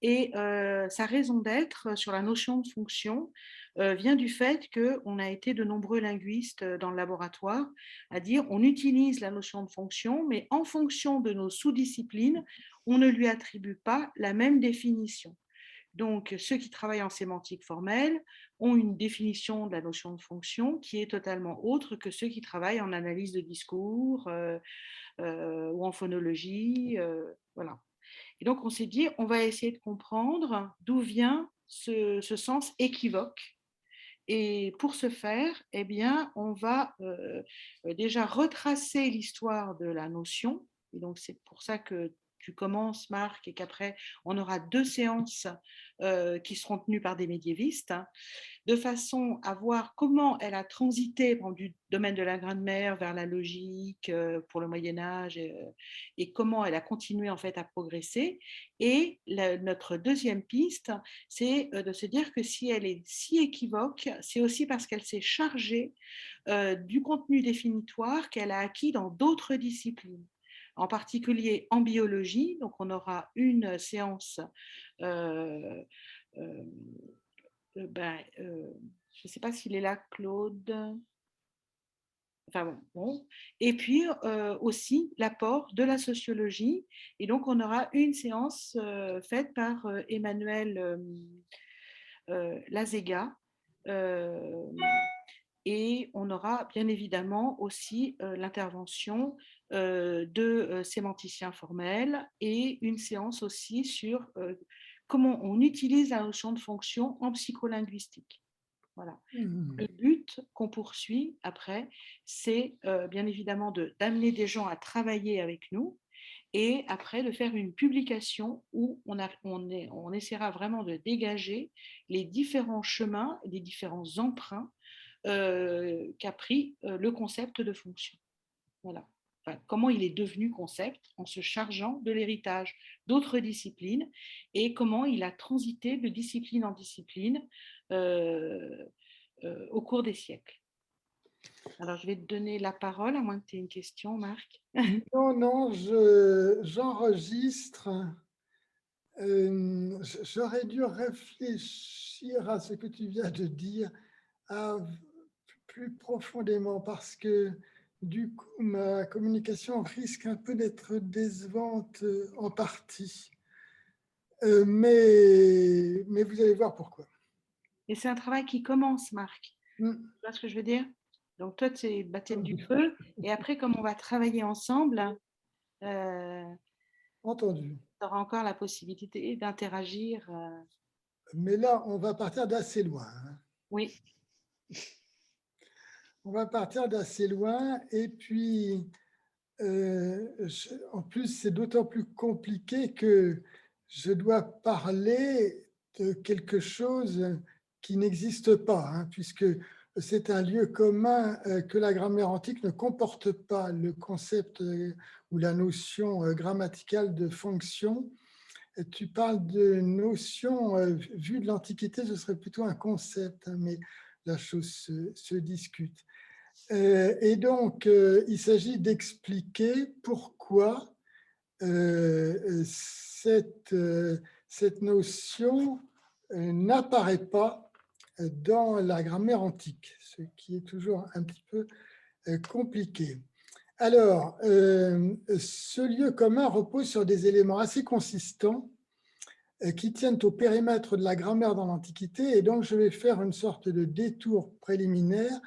Et sa raison d'être sur la notion de fonction vient du fait qu'on a été de nombreux linguistes dans le laboratoire à dire on utilise la notion de fonction, mais en fonction de nos sous-disciplines, on ne lui attribue pas la même définition. Donc, ceux qui travaillent en sémantique formelle ont une définition de la notion de fonction qui est totalement autre que ceux qui travaillent en analyse de discours ou en phonologie. Voilà. Et donc, on s'est dit, on va essayer de comprendre d'où vient ce sens équivoque. Et pour ce faire, eh bien, on va déjà retracer l'histoire de la notion. Et donc, c'est pour ça que tu commences, Marc, et qu'après, on aura 2 séances qui seront tenues par des médiévistes, hein, de façon à voir comment elle a transité du domaine de la grammaire vers la logique pour le Moyen-Âge et comment elle a continué en fait à progresser. Et notre deuxième piste, c'est de se dire que si elle est si équivoque, c'est aussi parce qu'elle s'est chargée du contenu définitoire qu'elle a acquis dans d'autres disciplines, en particulier en biologie. Donc, on aura une séance euh, euh, je ne sais pas s'il est là, Claude. Enfin bon, bon. Et puis aussi l'apport de la sociologie. Et donc, on aura une séance faite par Emmanuel Lazega. Euh, et on aura bien évidemment aussi l'intervention de sémanticiens formels et une séance aussi sur comment on utilise la notion de fonction en psycholinguistique. Voilà. Le but qu'on poursuit après, c'est bien évidemment d'amener des gens à travailler avec nous et après de faire une publication où on essaiera vraiment de dégager les différents chemins, les différents emprunts qu'a pris le concept de fonction. Voilà. Enfin, comment il est devenu concept en se chargeant de l'héritage d'autres disciplines et comment il a transité de discipline en discipline euh, au cours des siècles. Alors, je vais te donner la parole, à moins que tu aies une question, Marc. Non, non, j'enregistre. J'aurais dû réfléchir à ce que tu viens de dire plus profondément parce que du coup, ma communication risque un peu d'être décevante en partie. Mais vous allez voir pourquoi. Et c'est un travail qui commence, Marc. Hmm. Tu vois ce que je veux dire? Donc, toi, c'est baptême du feu. Et après, comme on va travailler ensemble, Entendu. tu auras encore la possibilité d'interagir. Mais là, on va partir d'assez loin. Oui. On va partir d'assez loin et puis en plus, c'est d'autant plus compliqué que je dois parler de quelque chose qui n'existe pas, hein, puisque c'est un lieu commun que la grammaire antique ne comporte pas le concept ou la notion grammaticale de fonction. Et tu parles de notion, vue de l'Antiquité, ce serait plutôt un concept, hein, mais la chose se discute. Et donc, il s'agit d'expliquer pourquoi cette notion n'apparaît pas dans la grammaire antique, ce qui est toujours un petit peu compliqué. Alors, ce lieu commun repose sur des éléments assez consistants qui tiennent au périmètre de la grammaire dans l'Antiquité, et donc je vais faire une sorte de détour préliminaire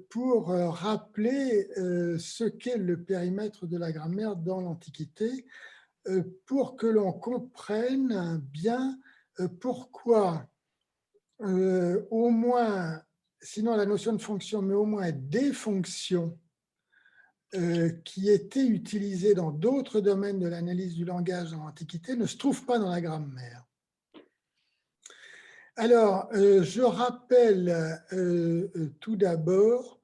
pour rappeler ce qu'est le périmètre de la grammaire dans l'Antiquité, pour que l'on comprenne bien pourquoi au moins, sinon la notion de fonction, mais au moins des fonctions qui étaient utilisées dans d'autres domaines de l'analyse du langage dans l'Antiquité ne se trouvent pas dans la grammaire. Alors, je rappelle tout d'abord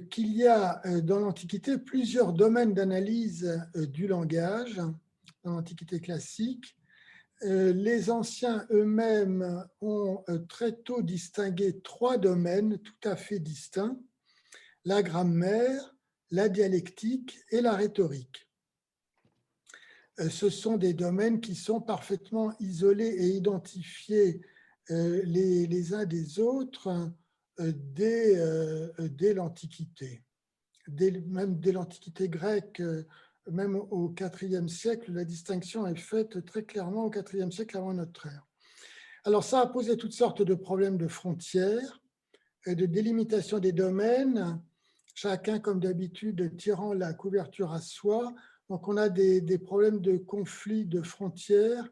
qu'il y a dans l'Antiquité plusieurs domaines d'analyse du langage, dans l'Antiquité classique. Les anciens eux-mêmes ont très tôt distingué 3 domaines tout à fait distincts, la grammaire, la dialectique et la rhétorique. ce sont des domaines qui sont parfaitement isolés et identifiés les uns des autres dès l'Antiquité. Même dès l'Antiquité grecque, même au IVe siècle, la distinction est faite très clairement au IVe siècle avant notre ère. Alors ça a posé toutes sortes de problèmes de frontières, de délimitation des domaines, chacun comme d'habitude tirant la couverture à soi. Donc on a des problèmes de conflits de frontières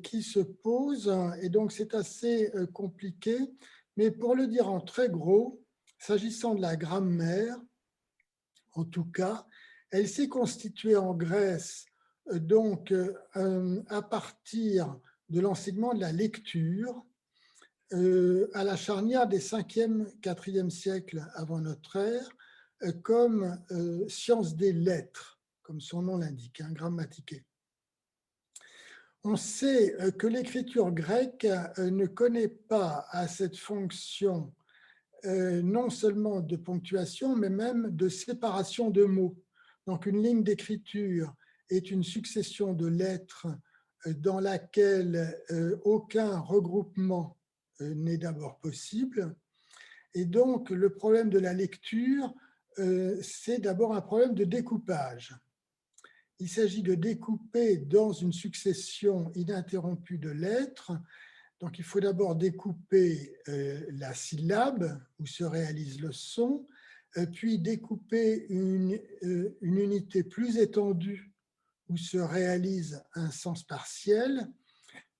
qui se posent et donc c'est assez compliqué. Mais pour le dire en très gros, s'agissant de la grammaire, en tout cas, elle s'est constituée en Grèce donc à partir de l'enseignement de la lecture à la charnière des 5e, 4e siècles avant notre ère comme science des lettres, comme son nom l'indique, hein, grammatiquée. On sait que l'écriture grecque ne connaît pas à cette fonction non seulement de ponctuation, mais même de séparation de mots. Donc une ligne d'écriture est une succession de lettres dans laquelle aucun regroupement n'est d'abord possible. Et donc le problème de la lecture, c'est d'abord un problème de découpage. Il s'agit de découper dans une succession ininterrompue de lettres. Donc, il faut d'abord découper la syllabe où se réalise le son, puis découper une unité plus étendue où se réalise un sens partiel,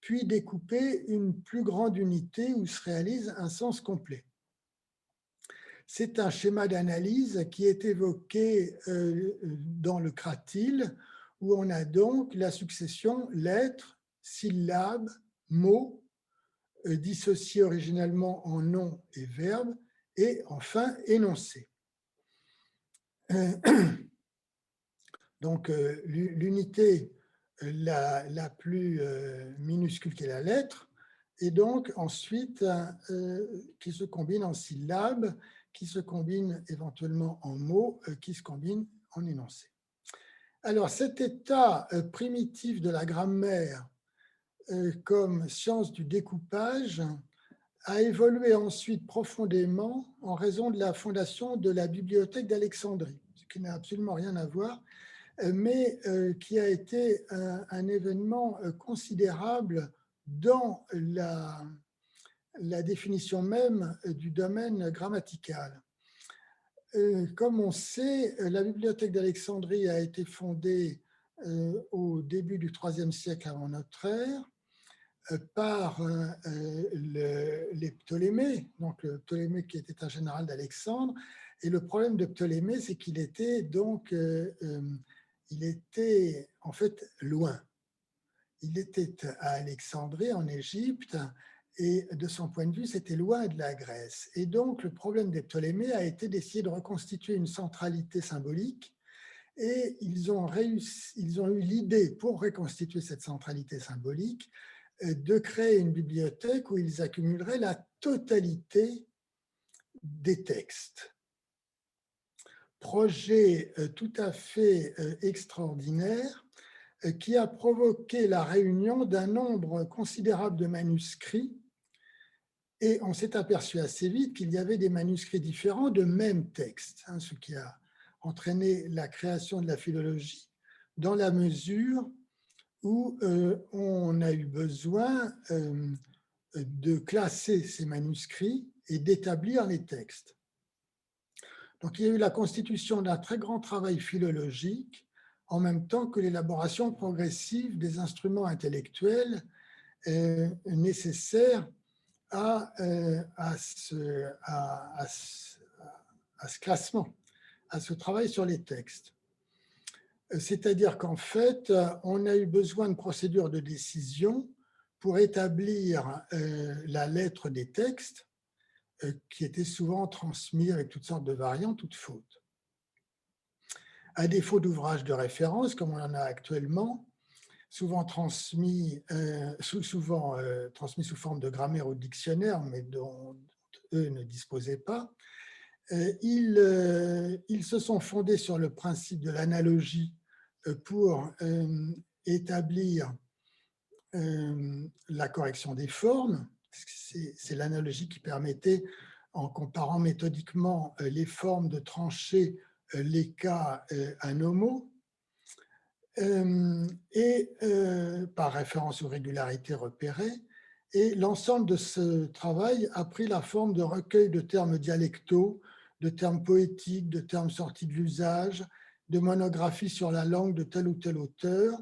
puis découper une plus grande unité où se réalise un sens complet. C'est un schéma d'analyse qui est évoqué dans le Cratyle, où on a donc la succession lettres, syllabes, mots, dissociés originellement en nom et verbe, et enfin énoncé. Donc l'unité la plus minuscule qui est la lettre, et donc ensuite qui se combine en syllabes, qui se combine éventuellement en mots, qui se combine en énoncés. Alors cet état primitif de la grammaire comme science du découpage a évolué ensuite profondément en raison de la fondation de la bibliothèque d'Alexandrie, ce qui n'a absolument rien à voir, mais qui a été un événement considérable dans la définition même du domaine grammatical. Comme on sait, la bibliothèque d'Alexandrie a été fondée au début du IIIe siècle avant notre ère par les Ptolémées, donc le Ptolémée qui était un général d'Alexandre. Et le problème de Ptolémée, c'est qu'il était donc, il était en fait loin. Il était à Alexandrie, en Égypte, et de son point de vue, c'était loin de la Grèce. Et donc, le problème des Ptolémées a été d'essayer de reconstituer une centralité symbolique. Et ils ont eu l'idée, pour reconstituer cette centralité symbolique, de créer une bibliothèque où ils accumuleraient la totalité des textes. Projet tout à fait extraordinaire qui a provoqué la réunion d'un nombre considérable de manuscrits, et on s'est aperçu assez vite qu'il y avait des manuscrits différents de même texte, hein, ce qui a entraîné la création de la philologie dans la mesure où on a eu besoin de classer ces manuscrits et d'établir les textes. Donc il y a eu la constitution d'un très grand travail philologique en même temps que l'élaboration progressive des instruments intellectuels nécessaires à ce classement, à ce travail sur les textes. C'est-à-dire qu'en fait, on a eu besoin de procédures de décision pour établir la lettre des textes qui étaient souvent transmis avec toutes sortes de variantes ou de fautes. À défaut d'ouvrages de référence, comme on en a actuellement, souvent transmis sous forme de grammaire ou de dictionnaire, mais dont eux ne disposaient pas, ils se sont fondés sur le principe de l'analogie pour établir la correction des formes. C'est l'analogie qui permettait, en comparant méthodiquement les formes, de trancher les cas anomaux, et par référence aux régularités repérées. Et l'ensemble de ce travail a pris la forme de recueils de termes dialectaux, de termes poétiques, de termes sortis de l'usage, de monographies sur la langue de tel ou tel auteur,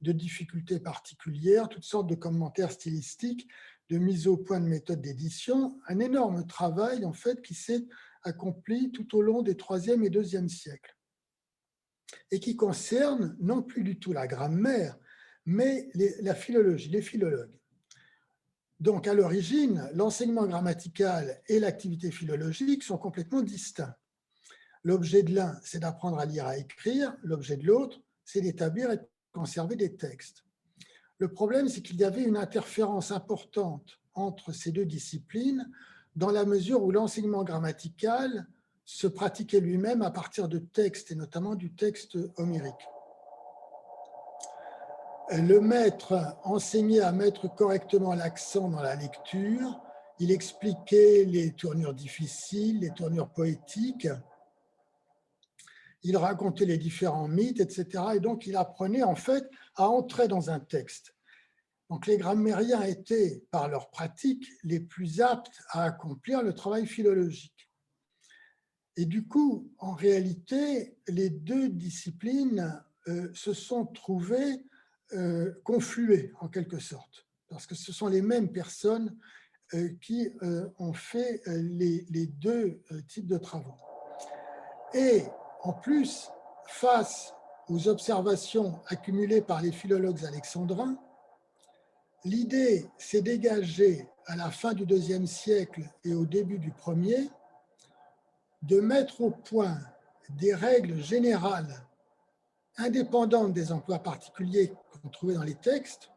de difficultés particulières, toutes sortes de commentaires stylistiques, de mise au point de méthodes d'édition, un énorme travail en fait qui s'est accompli tout au long des 3e et 2e siècles et qui concerne non plus du tout la grammaire, mais la philologie, les philologues. Donc, à l'origine, l'enseignement grammatical et l'activité philologique sont complètement distincts. L'objet de l'un, c'est d'apprendre à lire, à écrire. L'objet de l'autre, c'est d'établir et de conserver des textes. Le problème, c'est qu'il y avait une interférence importante entre ces deux disciplines dans la mesure où l'enseignement grammatical se pratiquait lui-même à partir de textes, et notamment du texte homérique. Le maître enseignait à mettre correctement l'accent dans la lecture, il expliquait les tournures difficiles, les tournures poétiques, il racontait les différents mythes, etc. Et donc, il apprenait en fait à entrer dans un texte. Donc, les grammairiens étaient, par leur pratique, les plus aptes à accomplir le travail philologique. Et du coup, en réalité, les deux disciplines se sont trouvées confluées, en quelque sorte, parce que ce sont les mêmes personnes qui ont fait les deux types de travaux. Et en plus, face aux observations accumulées par les philologues alexandrins, l'idée s'est dégagée à la fin du IIe siècle et au début du Ier de mettre au point des règles générales indépendantes des emplois particuliers qu'on trouvait dans les textes,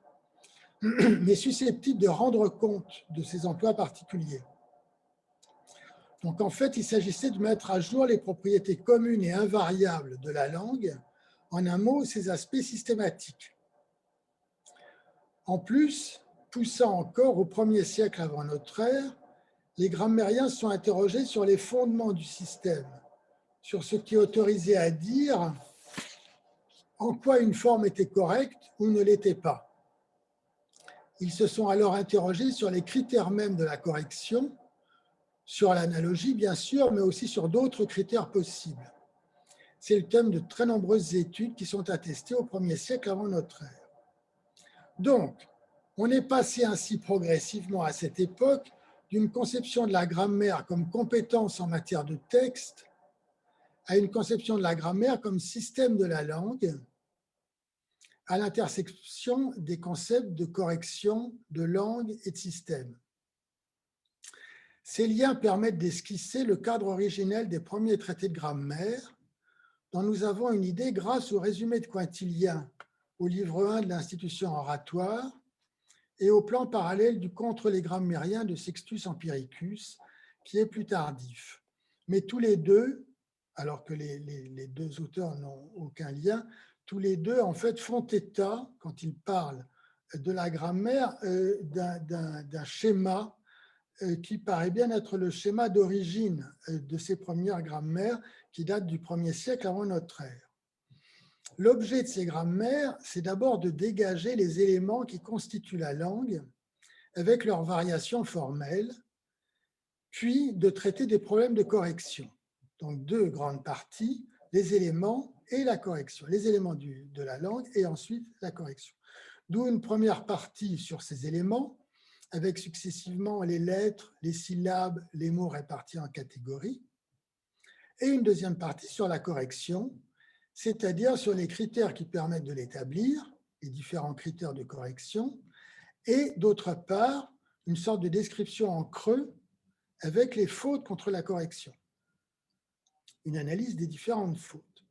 mais susceptibles de rendre compte de ces emplois particuliers. Donc en fait, il s'agissait de mettre à jour les propriétés communes et invariables de la langue, en un mot, ses aspects systématiques. En plus, poussant encore au 1er siècle avant notre ère, les grammairiens se sont interrogés sur les fondements du système, sur ce qui autorisait à dire en quoi une forme était correcte ou ne l'était pas. Ils se sont alors interrogés sur les critères mêmes de la correction, sur l'analogie bien sûr, mais aussi sur d'autres critères possibles. C'est le thème de très nombreuses études qui sont attestées au 1er siècle avant notre ère. Donc, on est passé ainsi progressivement à cette époque d'une conception de la grammaire comme compétence en matière de texte à une conception de la grammaire comme système de la langue, à l'intersection des concepts de correction, de langue et de système. Ces liens permettent d'esquisser le cadre originel des premiers traités de grammaire, dont nous avons une idée grâce au résumé de Cointilien au livre 1 de l'institution oratoire et au plan parallèle du Contre les grammairiens de Sextus Empiricus, qui est plus tardif. Mais tous les deux, alors que les deux auteurs n'ont aucun lien, tous les deux, en fait, font état, quand ils parlent de la grammaire, d'un schéma qui paraît bien être le schéma d'origine de ces premières grammaires qui datent du 1er siècle avant notre ère. L'objet de ces grammaires, c'est d'abord de dégager les éléments qui constituent la langue avec leurs variations formelles, puis de traiter des problèmes de correction. Donc deux grandes parties, les éléments et la correction, les éléments de la langue et ensuite la correction. D'où une première partie sur ces éléments, avec successivement les lettres, les syllabes, les mots répartis en catégories, et une deuxième partie sur la correction, c'est-à-dire sur les critères qui permettent de l'établir, les différents critères de correction, et d'autre part, une sorte de description en creux avec les fautes contre la correction, une analyse des différentes fautes.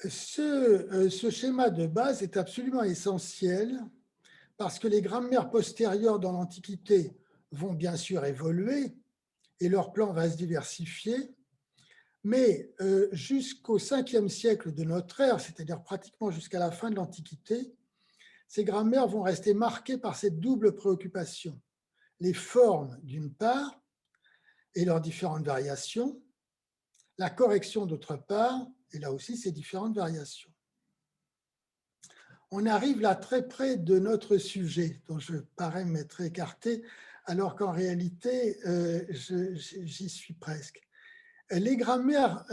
Ce schéma de base est absolument essentiel parce que les grammaires postérieures dans l'Antiquité vont bien sûr évoluer et leur plan va se diversifier, Mais jusqu'au 5e siècle de notre ère, c'est-à-dire pratiquement jusqu'à la fin de l'Antiquité, ces grammaires vont rester marquées par cette double préoccupation. Les formes d'une part et leurs différentes variations, la correction d'autre part, et là aussi ces différentes variations. On arrive là très près de notre sujet, dont je parais m'être écarté, alors qu'en réalité, j'y suis presque. Les grammaires,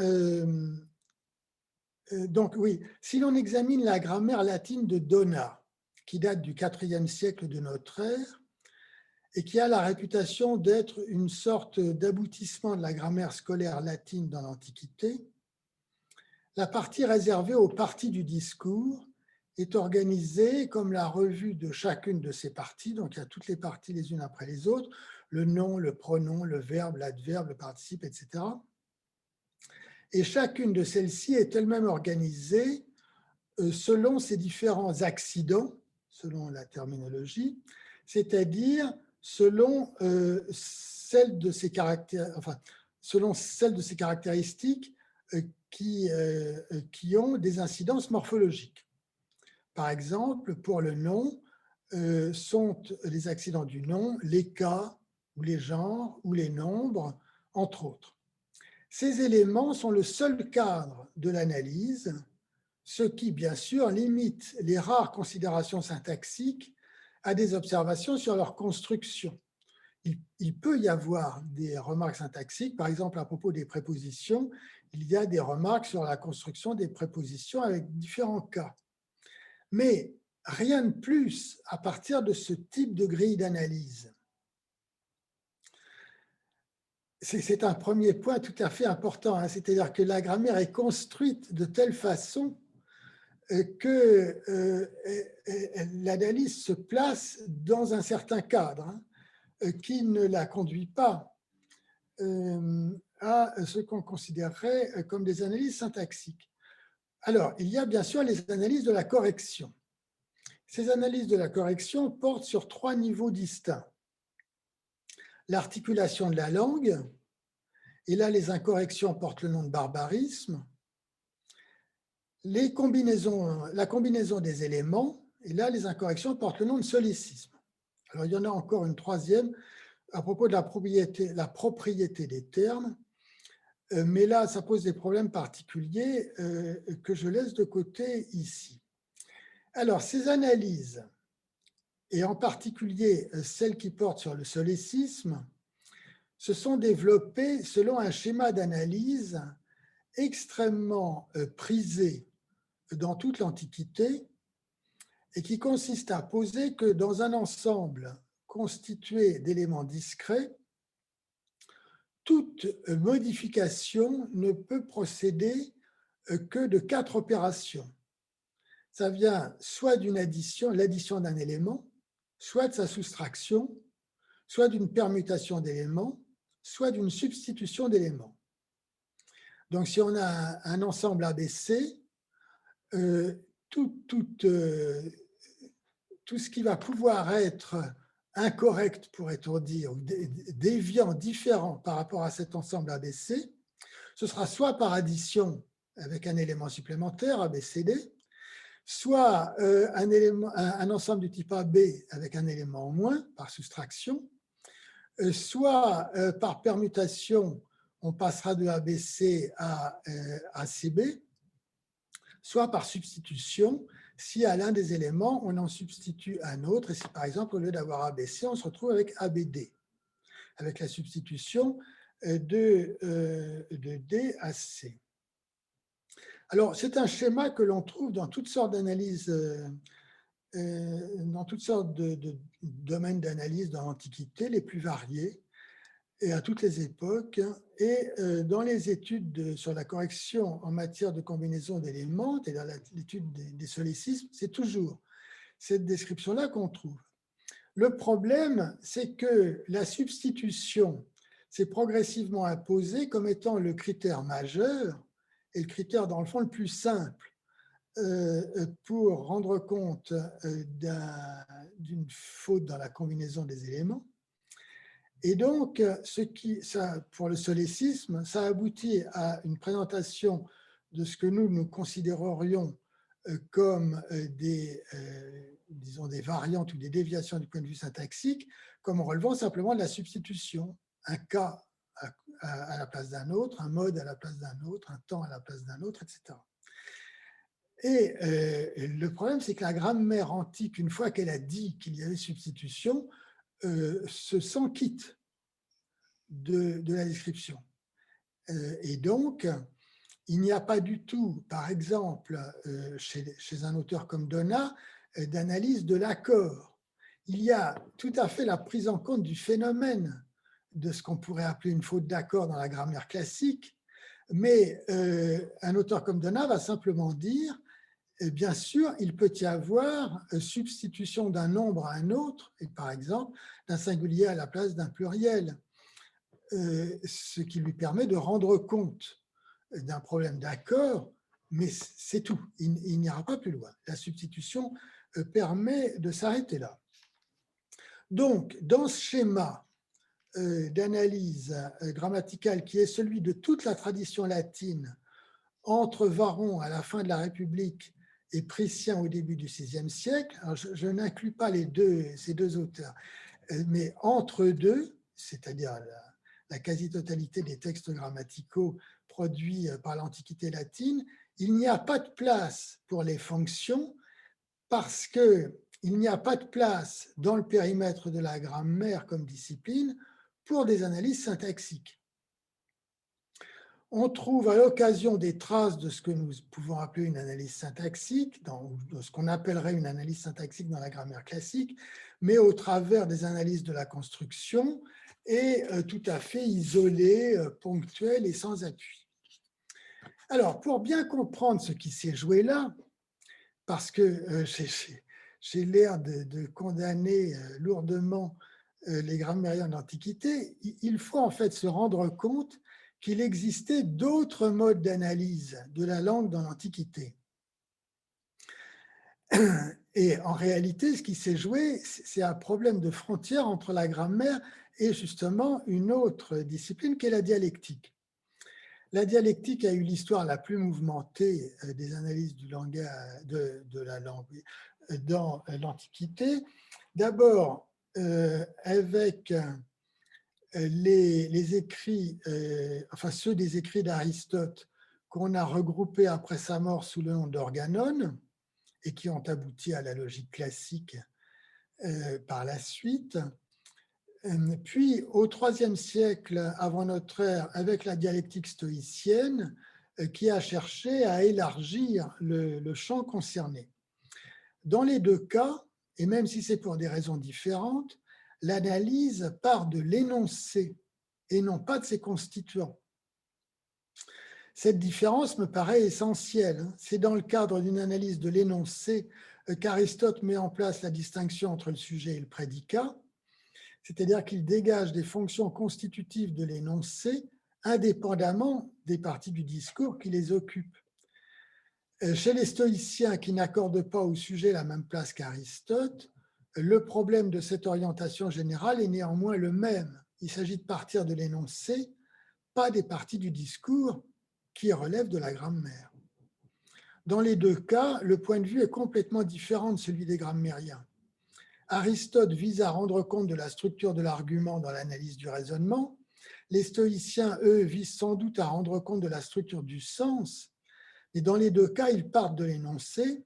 donc oui, si l'on examine la grammaire latine de Donas, qui date du IVe siècle de notre ère, et qui a la réputation d'être une sorte d'aboutissement de la grammaire scolaire latine dans l'Antiquité, la partie réservée aux parties du discours est organisée comme la revue de chacune de ces parties, donc il y a toutes les parties les unes après les autres, le nom, le pronom, le verbe, l'adverbe, le participe, etc. Et chacune de celles-ci est elle-même organisée selon ses différents accidents, selon la terminologie, c'est-à-dire selon celle de ses caractéristiques qui ont des incidences morphologiques. Par exemple, pour le nom, sont les accidents du nom les cas ou les genres ou les nombres, entre autres. Ces éléments sont le seul cadre de l'analyse, ce qui, bien sûr, limite les rares considérations syntaxiques à des observations sur leur construction. Il peut y avoir des remarques syntaxiques, par exemple à propos des prépositions, il y a des remarques sur la construction des prépositions avec différents cas. Mais rien de plus à partir de ce type de grille d'analyse. C'est un premier point tout à fait important, hein, c'est-à-dire que la grammaire est construite de telle façon que l'analyse se place dans un certain cadre, hein, qui ne la conduit pas à ce qu'on considérerait comme des analyses syntaxiques. Alors, il y a bien sûr les analyses de la correction. Ces analyses de la correction portent sur 3 niveaux distincts. L'articulation de la langue, et là les incorrections portent le nom de barbarisme. La combinaison des éléments, et là les incorrections portent le nom de solécisme. Alors il y en a encore une troisième à propos de la propriété des termes, mais là ça pose des problèmes particuliers que je laisse de côté ici. Alors ces analyses, et en particulier celles qui portent sur le solécisme, se sont développées selon un schéma d'analyse extrêmement prisé dans toute l'Antiquité et qui consiste à poser que dans un ensemble constitué d'éléments discrets, toute modification ne peut procéder que de 4 opérations. Ça vient soit d'une addition, l'addition d'un élément, soit de sa soustraction, soit d'une permutation d'éléments, soit d'une substitution d'éléments. Donc, si on a un ensemble ABC, tout ce qui va pouvoir être incorrect, pourrait-on dire, ou déviant, différent par rapport à cet ensemble ABC, ce sera soit par addition avec un élément supplémentaire, ABCD, soit un ensemble du type AB avec un élément en moins, par soustraction, soit par permutation, on passera de ABC à ACB, soit par substitution, si à l'un des éléments, on en substitue un autre, et si par exemple, au lieu d'avoir ABC, on se retrouve avec ABD, avec la substitution de D à C. Alors, c'est un schéma que l'on trouve dans toutes sortes d'analyses, dans toutes sortes de domaines d'analyse dans l'Antiquité, les plus variés, et à toutes les époques. Et dans les études sur la correction en matière de combinaison d'éléments, et dans l'étude des solécismes, c'est toujours cette description-là qu'on trouve. Le problème, c'est que la substitution s'est progressivement imposée comme étant le critère majeur et le critère, dans le fond, le plus simple pour rendre compte d'une faute dans la combinaison des éléments. Et donc, pour le solécisme, ça aboutit à une présentation de ce que nous considérerions comme disons des variantes ou des déviations du point de vue syntaxique, comme relevant simplement de la substitution. Un cas à la place d'un autre, un mode à la place d'un autre, un temps à la place d'un autre, etc. Et le problème, c'est que la grammaire antique, une fois qu'elle a dit qu'il y avait substitution, se sent quitte de la description. Et donc, il n'y a pas du tout, par exemple, chez un auteur comme Donat, d'analyse de l'accord. Il y a tout à fait la prise en compte du phénomène de ce qu'on pourrait appeler une faute d'accord dans la grammaire classique, mais un auteur comme Donat va simplement dire, bien sûr, il peut y avoir substitution d'un nombre à un autre, et par exemple, d'un singulier à la place d'un pluriel, ce qui lui permet de rendre compte d'un problème d'accord, mais c'est tout. Il n'ira pas plus loin. La substitution permet de s'arrêter là. Donc, dans ce schéma d'analyse grammaticale qui est celui de toute la tradition latine entre Varron à la fin de la République et Priscien au début du VIe siècle, alors je n'inclus pas ces deux auteurs, mais entre deux, c'est-à-dire la quasi-totalité des textes grammaticaux produits par l'Antiquité latine, il n'y a pas de place pour les fonctions parce qu'il n'y a pas de place dans le périmètre de la grammaire comme discipline pour des analyses syntaxiques. On trouve à l'occasion des traces de ce que nous pouvons appeler une analyse syntaxique, de ce qu'on appellerait une analyse syntaxique dans la grammaire classique, mais au travers des analyses de la construction et tout à fait isolées, ponctuelles et sans appui. Alors, pour bien comprendre ce qui s'est joué là, parce que j'ai l'air de condamner lourdement les grammairiens de l'Antiquité, il faut en fait se rendre compte qu'il existait d'autres modes d'analyse de la langue dans l'Antiquité. Et en réalité, ce qui s'est joué, c'est un problème de frontière entre la grammaire et justement une autre discipline qui est la dialectique. La dialectique a eu l'histoire la plus mouvementée des analyses du langage, de la langue dans l'Antiquité. D'abord, avec les écrits, enfin ceux des écrits d'Aristote qu'on a regroupés après sa mort sous le nom d'organon et qui ont abouti à la logique classique par la suite. Puis, au IIIe siècle avant notre ère, avec la dialectique stoïcienne, qui a cherché à élargir le champ concerné. Dans les deux cas, et même si c'est pour des raisons différentes, l'analyse part de l'énoncé et non pas de ses constituants. Cette différence me paraît essentielle. C'est dans le cadre d'une analyse de l'énoncé qu'Aristote met en place la distinction entre le sujet et le prédicat, c'est-à-dire qu'il dégage des fonctions constitutives de l'énoncé indépendamment des parties du discours qui les occupent. Chez les stoïciens qui n'accordent pas au sujet la même place qu'Aristote, le problème de cette orientation générale est néanmoins le même. Il s'agit de partir de l'énoncé, pas des parties du discours qui relèvent de la grammaire. Dans les deux cas, le point de vue est complètement différent de celui des grammairiens. Aristote vise à rendre compte de la structure de l'argument dans l'analyse du raisonnement. Les stoïciens, eux, visent sans doute à rendre compte de la structure du sens. Et dans les deux cas, ils partent de l'énoncé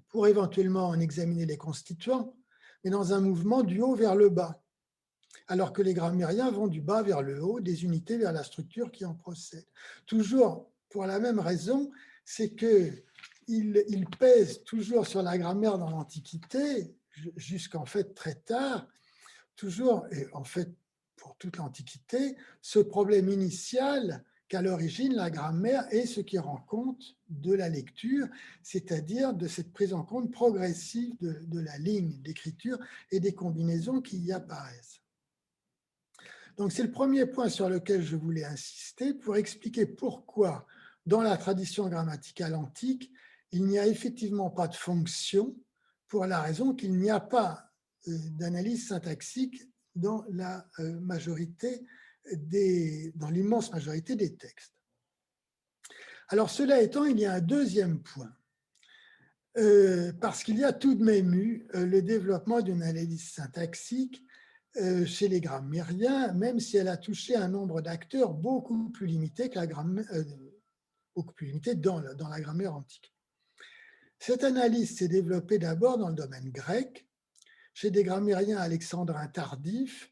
pour éventuellement en examiner les constituants, mais dans un mouvement du haut vers le bas, alors que les grammairiens vont du bas vers le haut, des unités vers la structure qui en procède. Toujours pour la même raison, c'est qu'ils pèsent toujours sur la grammaire dans l'Antiquité, jusqu'en fait très tard, toujours, et en fait pour toute l'Antiquité, ce problème initial qu'à l'origine la grammaire est ce qui rend compte de la lecture, c'est-à-dire de cette prise en compte progressive de la ligne d'écriture et des combinaisons qui y apparaissent. Donc c'est le premier point sur lequel je voulais insister pour expliquer pourquoi dans la tradition grammaticale antique, il n'y a effectivement pas de fonction pour la raison qu'il n'y a pas d'analyse syntaxique dans dans l'immense majorité des textes. Alors, cela étant, il y a un deuxième point, parce qu'il y a tout de même eu le développement d'une analyse syntaxique chez les grammairiens, même si elle a touché un nombre d'acteurs beaucoup plus limité dans la grammaire antique. Cette analyse s'est développée d'abord dans le domaine grec, chez des grammairiens alexandrins tardifs,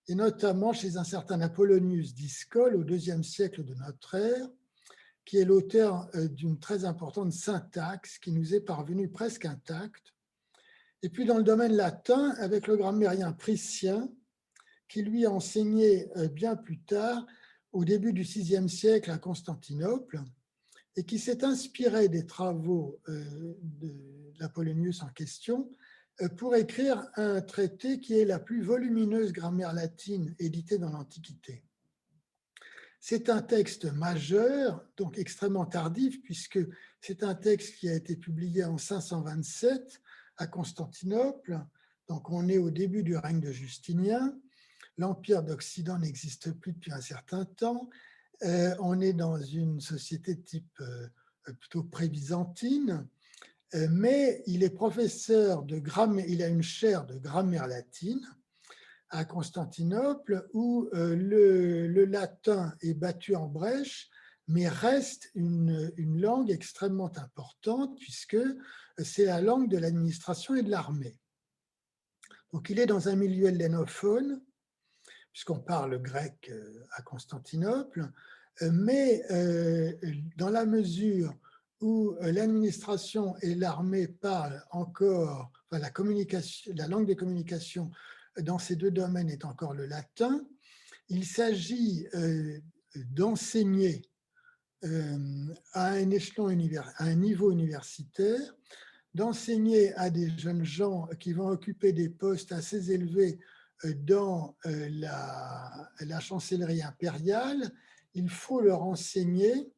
et notamment chez un certain Apollonius d'Iscole au IIe siècle de notre ère, qui est l'auteur d'une très importante syntaxe qui nous est parvenue presque intacte. Et puis dans le domaine latin, avec le grammairien Priscien, qui lui a enseigné bien plus tard, au début du VIe siècle à Constantinople, et qui s'est inspiré des travaux de l'Apollonius en question pour écrire un traité qui est la plus volumineuse grammaire latine éditée dans l'Antiquité. C'est un texte majeur, donc extrêmement tardif, puisque c'est un texte qui a été publié en 527 à Constantinople, donc on est au début du règne de Justinien. L'Empire d'Occident n'existe plus depuis un certain temps. On est dans une société de type plutôt pré-byzantine, mais il est professeur de grammaire, il a une chaire de grammaire latine à Constantinople où le latin est battu en brèche, mais reste une langue extrêmement importante puisque c'est la langue de l'administration et de l'armée. Donc il est dans un milieu hellénophone, puisqu'on parle grec à Constantinople, mais dans la mesure où l'administration et l'armée parlent encore, enfin, la langue des communications dans ces deux domaines est encore le latin, il s'agit d'enseigner à un échelon à un niveau universitaire, d'enseigner à des jeunes gens qui vont occuper des postes assez élevés dans la chancellerie impériale. Il faut leur enseigner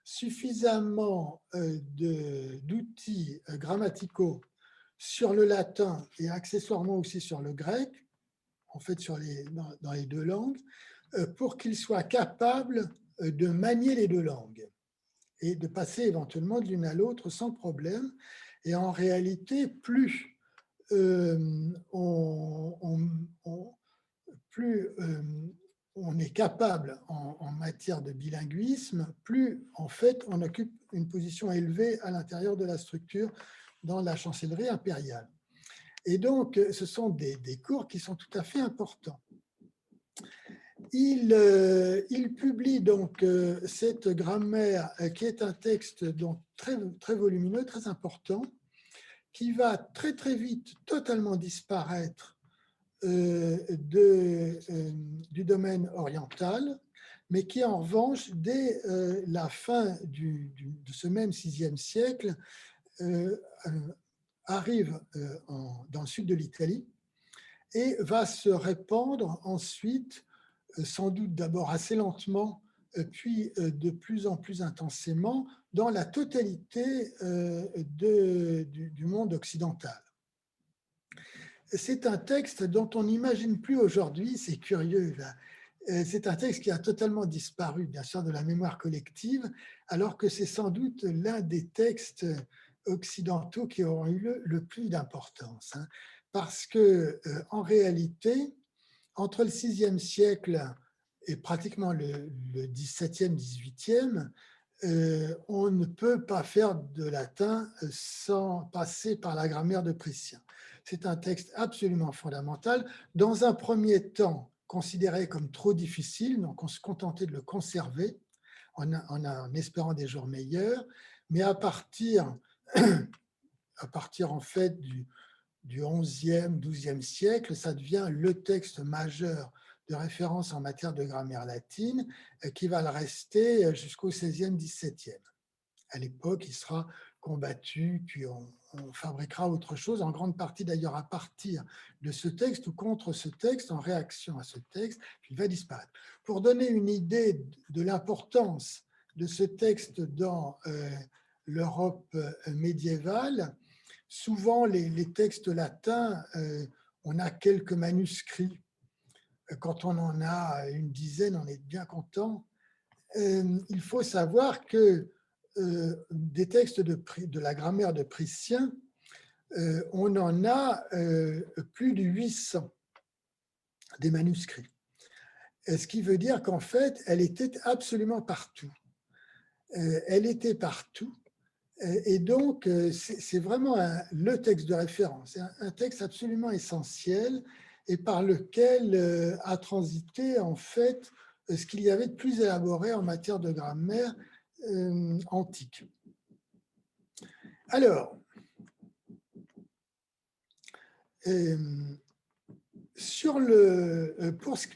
suffisamment d'outils grammaticaux sur le latin et accessoirement aussi sur le grec, en fait dans les deux langues, pour qu'ils soient capables de manier les deux langues et de passer éventuellement de l'une à l'autre sans problème. Et en réalité, plus on est capable en matière de bilinguisme, plus en fait on occupe une position élevée à l'intérieur de la structure dans la chancellerie impériale. Et donc, ce sont des cours qui sont tout à fait importants. Il publie donc cette grammaire qui est un texte donc très, très volumineux, très important, qui va très très vite totalement disparaître du domaine oriental, mais qui en revanche, dès la fin de ce même VIe siècle, arrive dans le sud de l'Italie et va se répandre ensuite, sans doute d'abord assez lentement, puis de plus en plus intensément, dans la totalité du monde occidental. C'est un texte dont on n'imagine plus aujourd'hui, c'est curieux, là. C'est un texte qui a totalement disparu, bien sûr, de la mémoire collective, alors que c'est sans doute l'un des textes occidentaux qui auront eu le plus d'importance. Hein, parce que, en réalité, entre le VIe siècle et pratiquement le XVIIe, XVIIIe, on ne peut pas faire de latin sans passer par la grammaire de Priscien. C'est un texte absolument fondamental. Dans un premier temps, considéré comme trop difficile, donc on se contentait de le conserver en espérant des jours meilleurs, mais à partir en fait du XIe, XIIe siècle, ça devient le texte majeur de référence en matière de grammaire latine qui va le rester jusqu'au XVIe, XVIIe. À l'époque, il sera combattu, puis on fabriquera autre chose, en grande partie d'ailleurs à partir de ce texte ou contre ce texte, en réaction à ce texte, puis il va disparaître. Pour donner une idée de l'importance de ce texte dans l'Europe médiévale, souvent les textes latins, on a quelques manuscrits quand on en a une dizaine, on est bien content. Il faut savoir que des textes de la grammaire de Prussien, on en a plus de 800 des manuscrits. Ce qui veut dire qu'en fait, elle était absolument partout. Elle était partout. Et donc, c'est vraiment le texte de référence, un texte absolument essentiel et par lequel a transité en fait ce qu'il y avait de plus élaboré en matière de grammaire antique. Alors,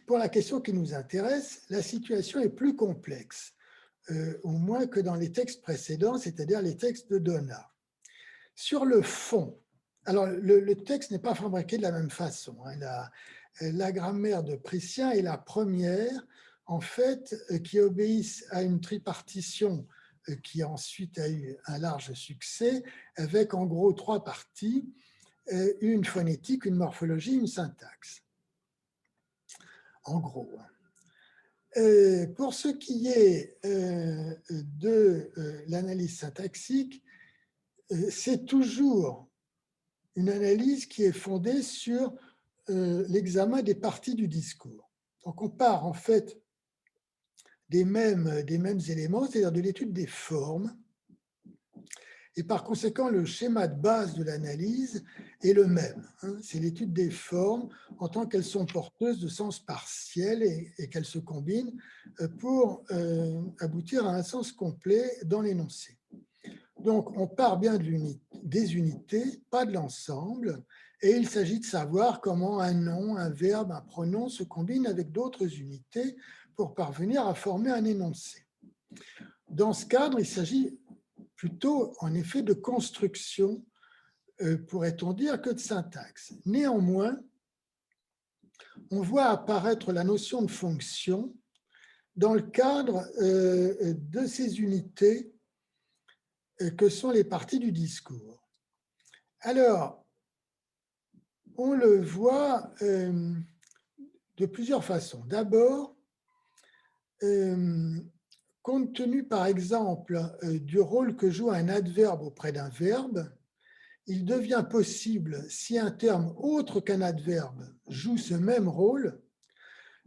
pour la question qui nous intéresse, la situation est plus complexe, au moins que dans les textes précédents, c'est-à-dire les textes de Donat. Sur le fond, alors le texte n'est pas fabriqué de la même façon. La grammaire de Prussien est la première, en fait, qui obéisse à une tripartition qui ensuite a eu un large succès, avec en gros 3 parties, une phonétique, une morphologie, une syntaxe. En gros. Pour ce qui est de l'analyse syntaxique, c'est toujours une analyse qui est fondée sur l'examen des parties du discours. Donc on part en fait des mêmes éléments, c'est-à-dire de l'étude des formes, et par conséquent le schéma de base de l'analyse est le même. C'est l'étude des formes en tant qu'elles sont porteuses de sens partiels et qu'elles se combinent pour aboutir à un sens complet dans l'énoncé. Donc, on part bien des unités, pas de l'ensemble, et il s'agit de savoir comment un nom, un verbe, un pronom se combinent avec d'autres unités pour parvenir à former un énoncé. Dans ce cadre, il s'agit plutôt, en effet, de construction, pourrait-on dire, que de syntaxe. Néanmoins, on voit apparaître la notion de fonction dans le cadre de ces unités que sont les parties du discours. Alors, on le voit de plusieurs façons. D'abord, compte tenu, par exemple, du rôle que joue un adverbe auprès d'un verbe, il devient possible, si un terme autre qu'un adverbe joue ce même rôle,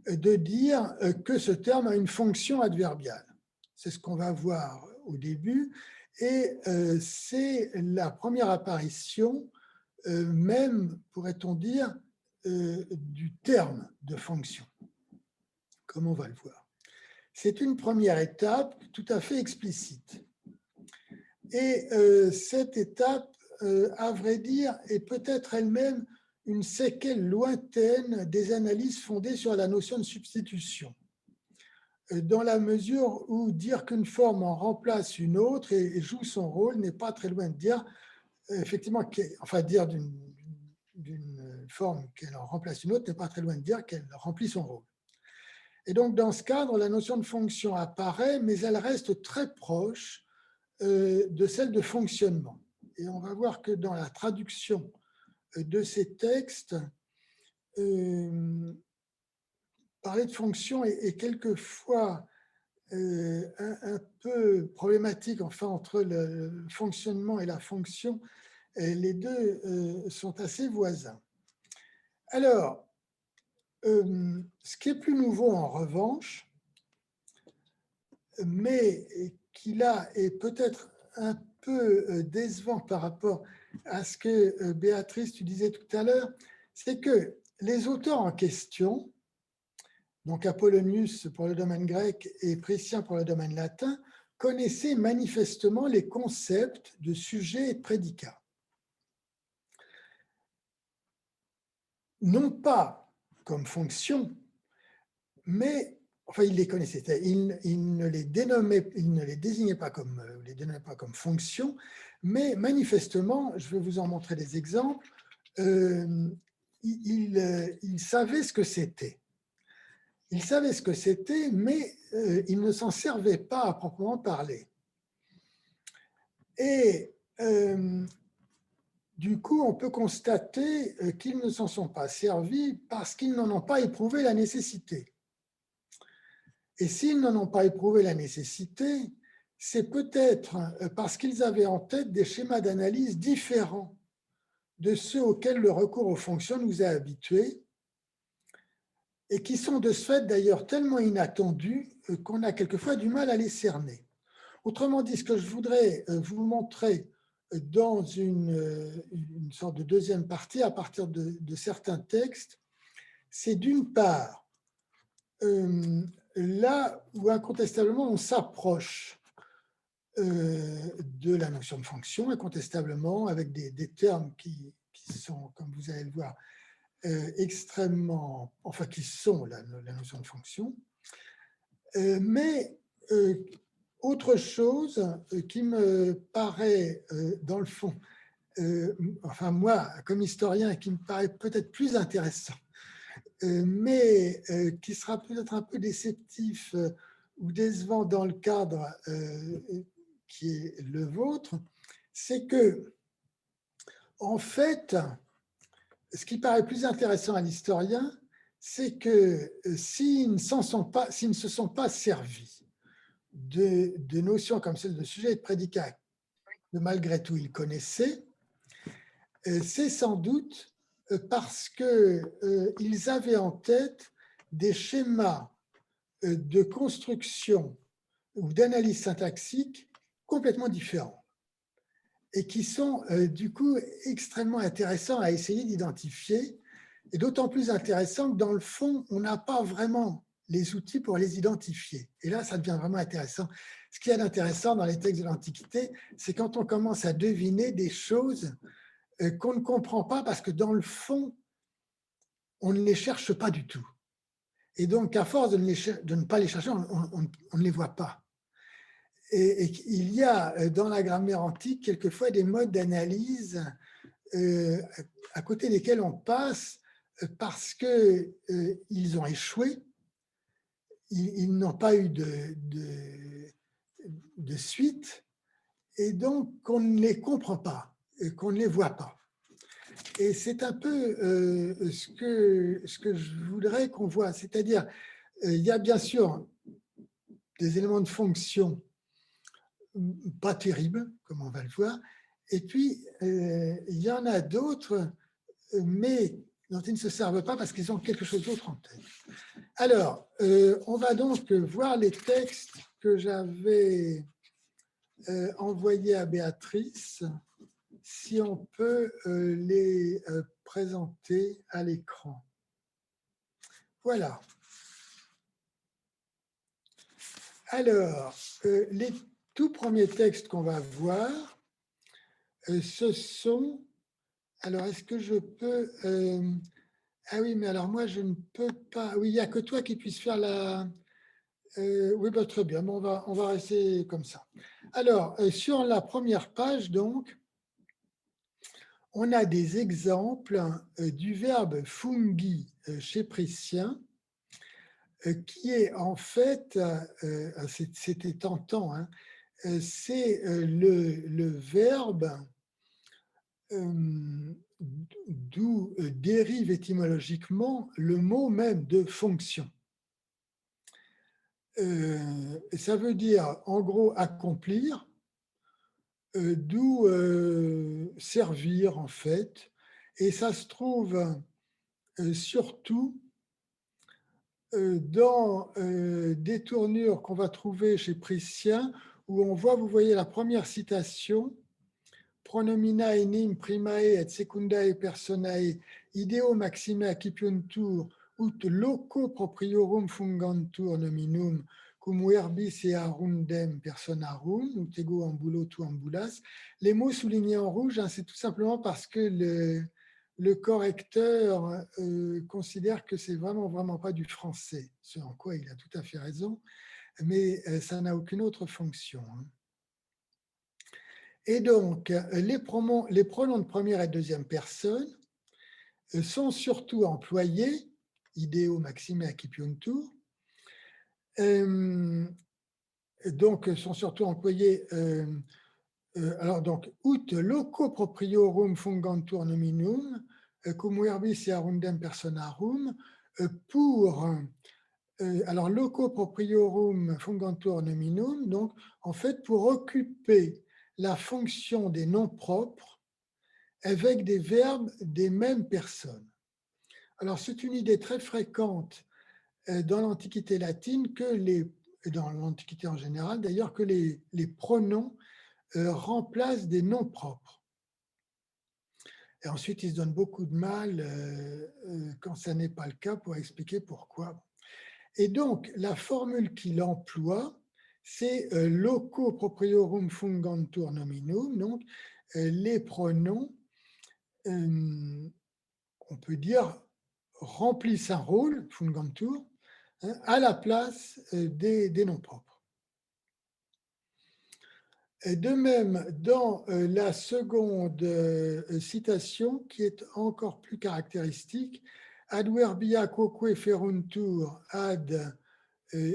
de dire que ce terme a une fonction adverbiale. C'est ce qu'on va voir au début, et c'est la première apparition, même, pourrait-on dire, du terme de fonction, comme on va le voir. C'est une première étape tout à fait explicite. Et cette étape, à vrai dire, est peut-être elle-même une séquelle lointaine des analyses fondées sur la notion de substitution, dans la mesure où dire qu'une forme en remplace une autre et joue son rôle n'est pas très loin de dire, effectivement, enfin dire d'une forme qu'elle en remplace une autre n'est pas très loin de dire qu'elle remplit son rôle. Et donc, dans ce cadre, la notion de fonction apparaît, mais elle reste très proche de celle de fonctionnement. Et on va voir que dans la traduction de ces textes, parler de fonction est quelquefois un peu problématique, enfin, entre le fonctionnement et la fonction. Les deux sont assez voisins. Alors, ce qui est plus nouveau en revanche, mais qui là est peut-être un peu décevant par rapport à ce que Béatrice, tu disais tout à l'heure, c'est que les auteurs en question, donc Apollonius pour le domaine grec et Prussien pour le domaine latin, connaissaient manifestement les concepts de sujet et de prédicat. Non pas comme fonction, mais enfin, ils les connaissaient. Ils ne les désignaient pas comme fonction, mais manifestement, je vais vous en montrer des exemples, ils savaient ce que c'était. Ils savaient ce que c'était, mais ils ne s'en servaient pas à proprement parler. Et du coup, on peut constater qu'ils ne s'en sont pas servis parce qu'ils n'en ont pas éprouvé la nécessité. Et s'ils n'en ont pas éprouvé la nécessité, c'est peut-être parce qu'ils avaient en tête des schémas d'analyse différents de ceux auxquels le recours aux fonctions nous a habitués et qui sont de ce fait d'ailleurs tellement inattendus qu'on a quelquefois du mal à les cerner. Autrement dit, ce que je voudrais vous montrer dans une sorte de deuxième partie à partir de certains textes, c'est d'une part là où incontestablement on s'approche de la notion de fonction, incontestablement, avec des termes qui sont, comme vous allez le voir, extrêmement, enfin qui sont la notion de fonction, mais autre chose qui me paraît, dans le fond, enfin moi, comme historien, qui me paraît peut-être plus intéressant, mais qui sera peut-être un peu déceptif ou décevant dans le cadre qui est le vôtre, c'est que, en fait, ce qui paraît plus intéressant à l'historien, c'est que s'ils ne se sont pas servis de notions comme celle de sujet et de prédicat que malgré tout ils connaissaient, c'est sans doute parce qu'ils avaient en tête des schémas de construction ou d'analyse syntaxique complètement différents et qui sont du coup extrêmement intéressants à essayer d'identifier, et d'autant plus intéressants que dans le fond, on n'a pas vraiment les outils pour les identifier. Et là, ça devient vraiment intéressant. Ce qu'il y a d'intéressant dans les textes de l'Antiquité, c'est quand on commence à deviner des choses qu'on ne comprend pas parce que dans le fond, on ne les cherche pas du tout. Et donc, à force de ne pas les chercher, on ne les voit pas. Et il y a dans la grammaire antique quelquefois des modes d'analyse à côté desquels on passe parce qu'ils ont échoué, ils n'ont pas eu de suite, et donc on ne les comprend pas, qu'on ne les voit pas. Et c'est un peu ce que je voudrais qu'on voit, c'est-à-dire il y a bien sûr des éléments de fonction pas terribles, comme on va le voir, et puis il y en a d'autres, mais dont ils ne se servent pas parce qu'ils ont quelque chose d'autre en tête. Alors, on va donc voir les textes que j'avais envoyés à Béatrice, si on peut les présenter à l'écran. Voilà. Alors, les tout premiers textes qu'on va voir, ce sont... Alors, est-ce que je peux... ah oui, mais alors moi, je ne peux pas... Oui, il n'y a que toi qui puisse faire la... oui, bah, très bien, bon, on va rester comme ça. Alors, sur la première page, donc, on a des exemples du verbe fungi chez Priscien, qui est en fait, c'était tentant, hein, c'est le verbe d'où dérive étymologiquement le mot même de fonction. Ça veut dire en gros accomplir, d'où servir en fait, et ça se trouve surtout dans des tournures qu'on va trouver chez Priscien, où on voit, vous voyez la première citation, pronomina enim primae et secundae personae ideo maxime accipiuntur ut loco propriorum fungantur nominum cum verbis earundem personarum ut ego ambulo tu ambulas. Les mots soulignés en rouge, hein, c'est tout simplement parce que le correcteur considère que c'est vraiment pas du français, ce en quoi il a tout à fait raison, mais ça n'a aucune autre fonction. Hein. Et donc, les pronoms de première et deuxième personne sont surtout employés, ideo maxime accipiuntur, donc sont surtout employés alors donc, ut loco propriorum fungantur nominum, cum verbis earundem personarum, pour alors, loco propriorum fungantur nominum, donc en fait pour occuper la fonction des noms propres avec des verbes des mêmes personnes. Alors, c'est une idée très fréquente dans l'Antiquité latine, dans l'Antiquité en général d'ailleurs, que les pronoms remplacent des noms propres. Et ensuite, ils se donnent beaucoup de mal quand ça n'est pas le cas pour expliquer pourquoi. Et donc, la formule qu'il emploie, c'est loco propriorum fungantur nominum, donc les pronoms, on peut dire, remplissent un rôle, fungantur, hein, à la place des noms propres. Et de même, dans la seconde citation, qui est encore plus caractéristique, adverbia quoque feruntur ad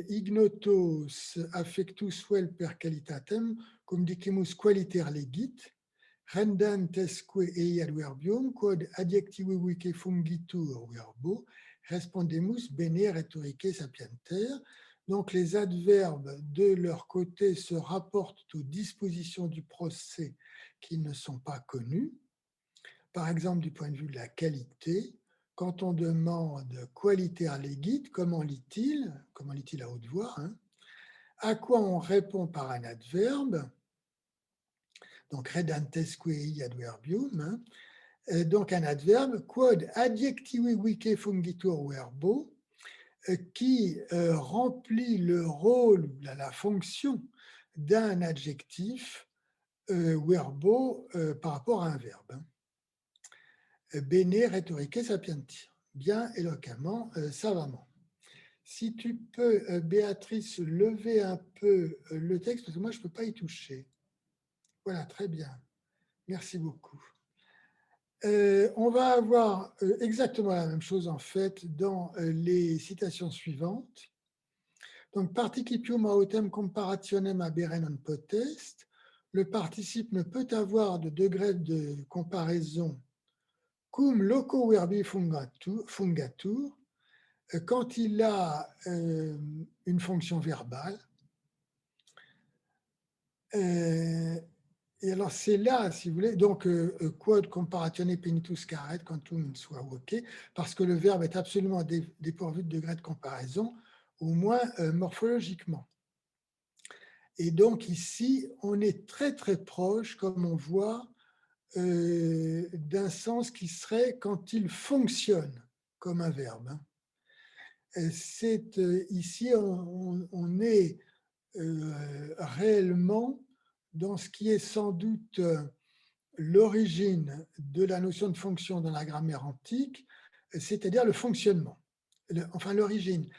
ignotos affectus vel per qualitatem, cum dicimus qualiter legit, rendantesque ei adverbium, quod adjectivi vice fungitur verbo, respondemus bene rhetoricae sapienter. Donc les adverbes, de leur côté, se rapportent aux dispositions du procès qui ne sont pas connues. Par exemple, du point de vue de la qualité, quand on demande qualiter legit, comment lit-il à haute voix, hein, à quoi on répond par un adverbe, donc redantesque ei adverbium, hein, donc un adverbe, quod adjectivi vice fungitur verbo, qui remplit le rôle, la fonction d'un adjectif verbo par rapport à un verbe. Hein. Bene rhetoricae sapienti, bien éloquemment, savamment. Si tu peux, Béatrice, lever un peu le texte, parce que moi, je ne peux pas y toucher. Voilà, très bien. Merci beaucoup. On va avoir exactement la même chose, en fait, dans les citations suivantes. Donc, participium autem comparationem habere non potest. Le participe ne peut avoir de degré de comparaison cum loco verbi fungatur, quand il a une fonction verbale. Et alors c'est là, si vous voulez, donc quod comparatione penitus caret quantum soit ok, parce que le verbe est absolument dépourvu de degré de comparaison, au moins morphologiquement. Et donc ici, on est très très proche, comme on voit, d'un sens qui serait quand il fonctionne comme un verbe. Hein. C'est ici, on est réellement dans ce qui est sans doute l'origine de la notion de fonction dans la grammaire antique, c'est-à-dire le fonctionnement. Enfin, l'origine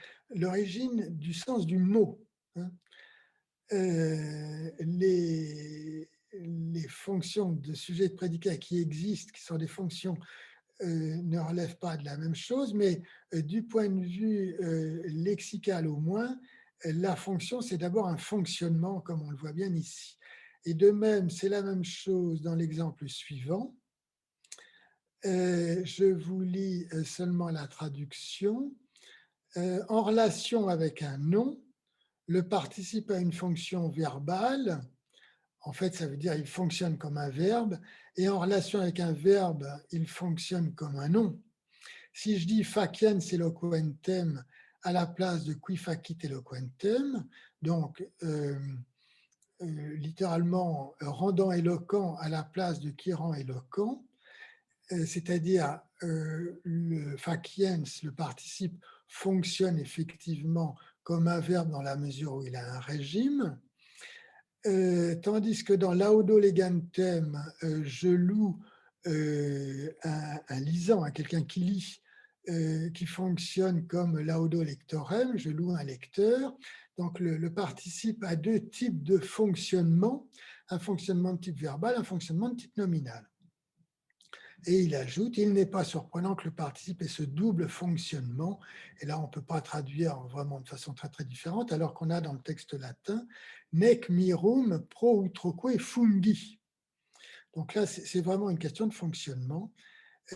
du sens du mot. Hein. Les fonctions de sujet de prédicat qui existent, qui sont des fonctions, ne relèvent pas de la même chose, mais du point de vue lexical au moins, la fonction, c'est d'abord un fonctionnement, comme on le voit bien ici. Et de même, c'est la même chose dans l'exemple suivant. Je vous lis seulement la traduction. En relation avec un nom, le participe a une fonction verbale. En fait, ça veut dire qu'il fonctionne comme un verbe. Et en relation avec un verbe, il fonctionne comme un nom. Si je dis faciens eloquentem à la place de qui facit eloquentem, donc littéralement rendant éloquent à la place de qui rend éloquent, c'est-à-dire le faciens, le participe, fonctionne effectivement comme un verbe dans la mesure où il a un régime, tandis que dans laudo legantem, je loue un lisant, quelqu'un qui lit, qui fonctionne comme laudo lectorem, je loue un lecteur. Donc le participe a deux types de fonctionnement, un fonctionnement de type verbal, un fonctionnement de type nominal. Et il ajoute, il n'est pas surprenant que le participe ait ce double fonctionnement. Et là, on ne peut pas traduire vraiment de façon très très différente, alors qu'on a dans le texte latin nec mirum pro utroque fungi. Donc là, c'est vraiment une question de fonctionnement.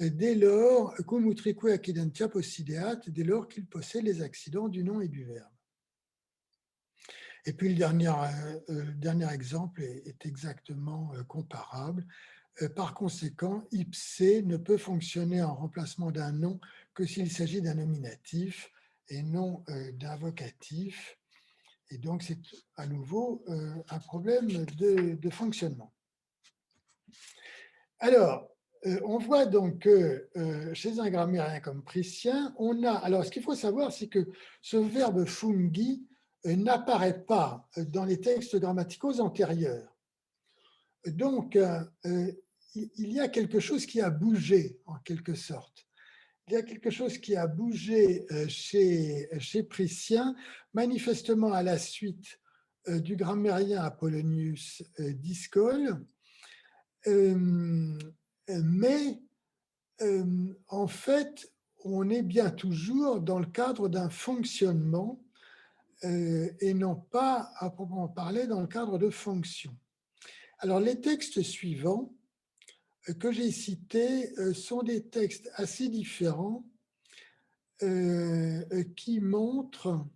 Dès lors, cum utrique accidentia possideat, dès lors qu'il possède les accidents du nom et du verbe. Et puis le dernier exemple est exactement comparable. Par conséquent, ipse ne peut fonctionner en remplacement d'un nom que s'il s'agit d'un nominatif et non d'un vocatif. Et donc, c'est à nouveau un problème de fonctionnement. Alors, on voit donc que chez un grammairien comme Priscien, on a… Alors, ce qu'il faut savoir, c'est que ce verbe fungi n'apparaît pas dans les textes grammaticaux antérieurs. Donc, il y a quelque chose qui a bougé, en quelque sorte. Il y a quelque chose qui a bougé chez Priscien, manifestement à la suite du grammairien Apollonius Discole, mais en fait, on est bien toujours dans le cadre d'un fonctionnement et non pas, à proprement parler, dans le cadre de fonctions. Alors, les textes suivants que j'ai cités sont des textes assez différents qui montrent,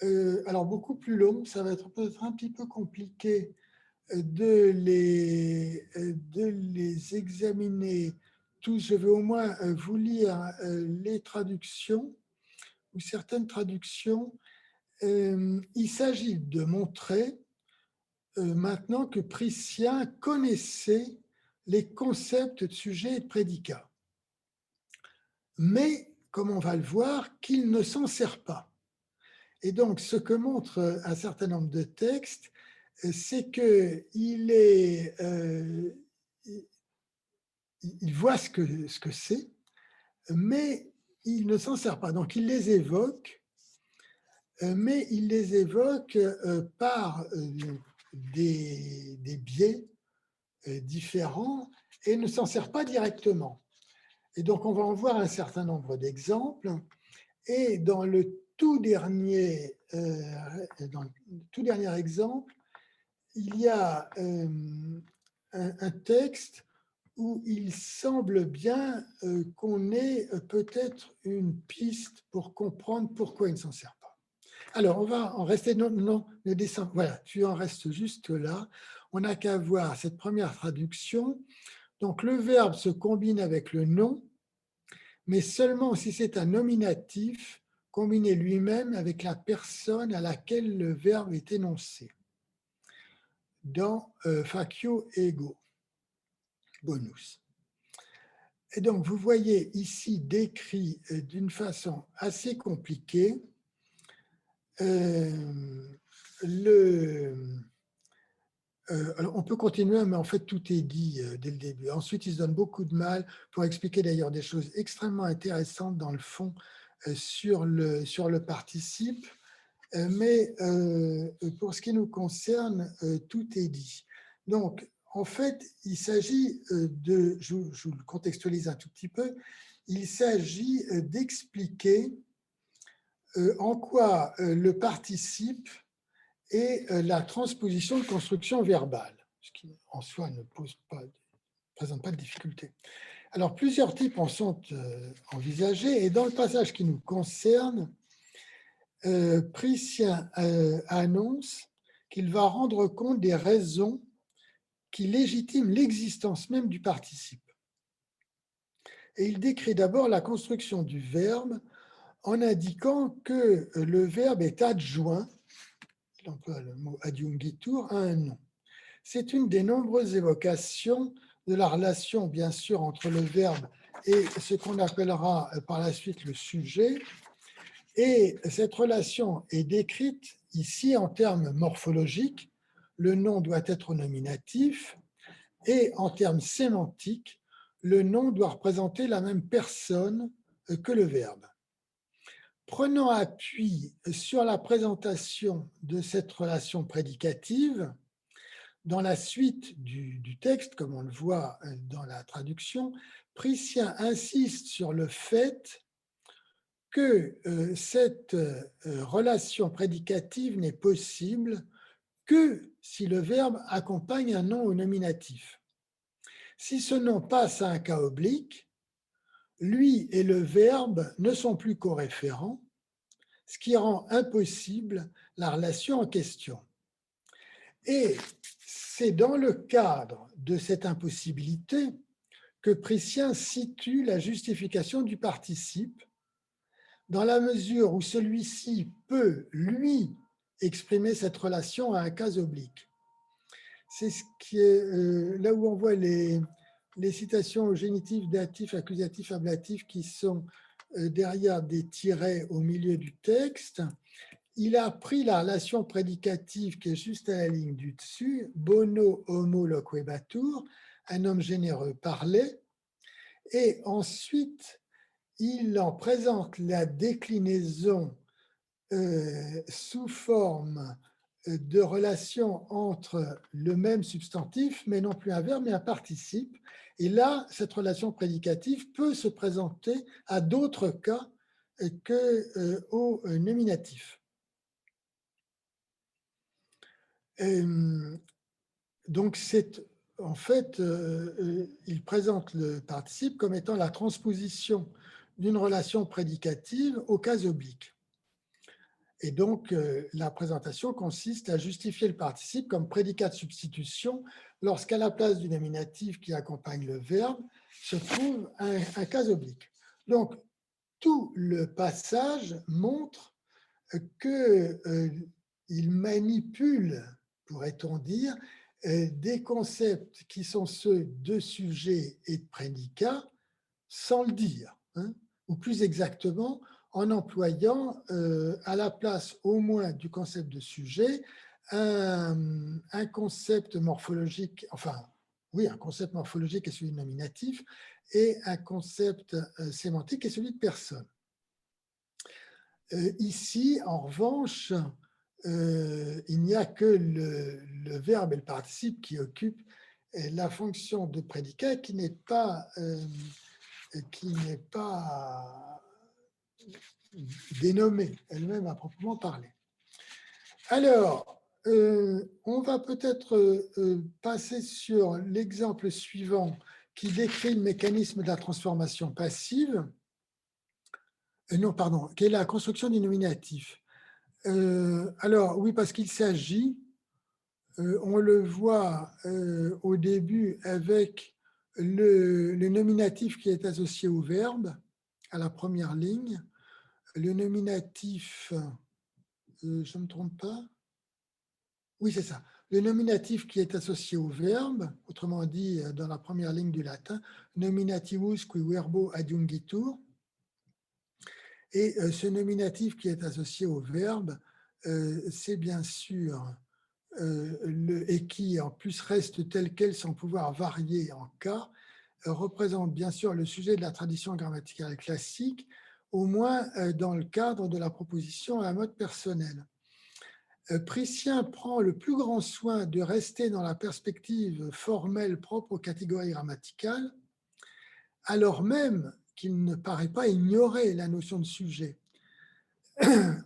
alors beaucoup plus longs, ça va être peut-être un petit peu compliqué de les examiner tous. Je vais au moins vous lire les traductions ou certaines traductions. Il s'agit de montrer maintenant que Priscien connaissait les concepts de sujet et de prédicat. Mais, comme on va le voir, qu'il ne s'en sert pas. Et donc, ce que montre un certain nombre de textes, c'est qu'il il voit ce que c'est, mais il ne s'en sert pas. Donc, il les évoque, mais il les évoque par des biais différents et ne s'en sert pas directement. Et donc, on va en voir un certain nombre d'exemples. Et dans le tout dernier exemple, il y a un texte où il semble bien qu'on ait peut-être une piste pour comprendre pourquoi il ne s'en sert pas. Alors, on va en rester, non, ne descend, voilà, tu en restes juste là. On n'a qu'à voir cette première traduction. Donc, le verbe se combine avec le nom, mais seulement si c'est un nominatif combiné lui-même avec la personne à laquelle le verbe est énoncé. Dans facio ego, bonus. Et donc, vous voyez ici décrit d'une façon assez compliquée alors on peut continuer, mais en fait, tout est dit dès le début. Ensuite, ils se donnent beaucoup de mal pour expliquer d'ailleurs des choses extrêmement intéressantes dans le fond sur le participe. Mais pour ce qui nous concerne, tout est dit. Donc, en fait, il s'agit je vous le contextualise un tout petit peu, il s'agit d'expliquer en quoi le participe est la transposition de construction verbale, ce qui en soi ne présente pas de difficulté. Alors, plusieurs types en sont envisagés, et dans le passage qui nous concerne, Priscien annonce qu'il va rendre compte des raisons qui légitiment l'existence même du participe. Et il décrit d'abord la construction du verbe en indiquant que le verbe est adjoint, il emploie le mot adjungitur, à un nom. C'est une des nombreuses évocations de la relation, bien sûr, entre le verbe et ce qu'on appellera par la suite le sujet. Et cette relation est décrite ici en termes morphologiques. Le nom doit être nominatif et en termes sémantiques, le nom doit représenter la même personne que le verbe. Prenant appui sur la présentation de cette relation prédicative, dans la suite du texte, comme on le voit dans la traduction, Priscien insiste sur le fait que cette relation prédicative n'est possible que si le verbe accompagne un nom au nominatif. Si ce nom passe à un cas oblique, lui et le verbe ne sont plus coréférents, ce qui rend impossible la relation en question. Et c'est dans le cadre de cette impossibilité que Priscien situe la justification du participe, dans la mesure où celui-ci peut, lui, exprimer cette relation à un cas oblique. C'est ce qui est là où on voit les citations au génitif, datif, accusatif, ablatif qui sont derrière des tirets au milieu du texte. Il a pris la relation prédicative qui est juste à la ligne du dessus, bono homo loquebatur, un homme généreux parlait, et ensuite il en présente la déclinaison sous forme de relation entre le même substantif, mais non plus un verbe, mais un participe. Et là, cette relation prédicative peut se présenter à d'autres cas qu'au nominatif. Donc, en fait, il présente le participe comme étant la transposition d'une relation prédicative au cas oblique. Et donc, la présentation consiste à justifier le participe comme prédicat de substitution lorsqu'à la place du nominatif qui accompagne le verbe se trouve un cas oblique. Donc, tout le passage montre qu'il manipule, pourrait-on dire, des concepts qui sont ceux de sujet et de prédicat sans le dire, hein, ou plus exactement, en employant à la place au moins du concept de sujet un concept morphologique, enfin, oui, un concept morphologique est celui de nominatif et un concept sémantique est celui de personne. Ici, en revanche, il n'y a que le verbe et le participe qui occupent la fonction de prédicat qui n'est pas dénommée elle-même à proprement parler. Alors, on va peut-être passer sur l'exemple suivant qui décrit le mécanisme de la transformation passive. Non, pardon, qui est la construction du nominatif. Alors, oui, parce qu'il s'agit, on le voit au début avec le nominatif qui est associé au verbe à la première ligne. Le nominatif, je ne me trompe pas? Oui, c'est ça. Le nominatif qui est associé au verbe, autrement dit, dans la première ligne du latin, nominativus qui verbo adjungitur. Et ce nominatif qui est associé au verbe, c'est bien sûr et qui en plus reste tel quel sans pouvoir varier en cas, représente bien sûr le sujet de la tradition grammaticale classique, au moins dans le cadre de la proposition à un mode personnel. Priscien prend le plus grand soin de rester dans la perspective formelle propre aux catégories grammaticales, alors même qu'il ne paraît pas ignorer la notion de sujet.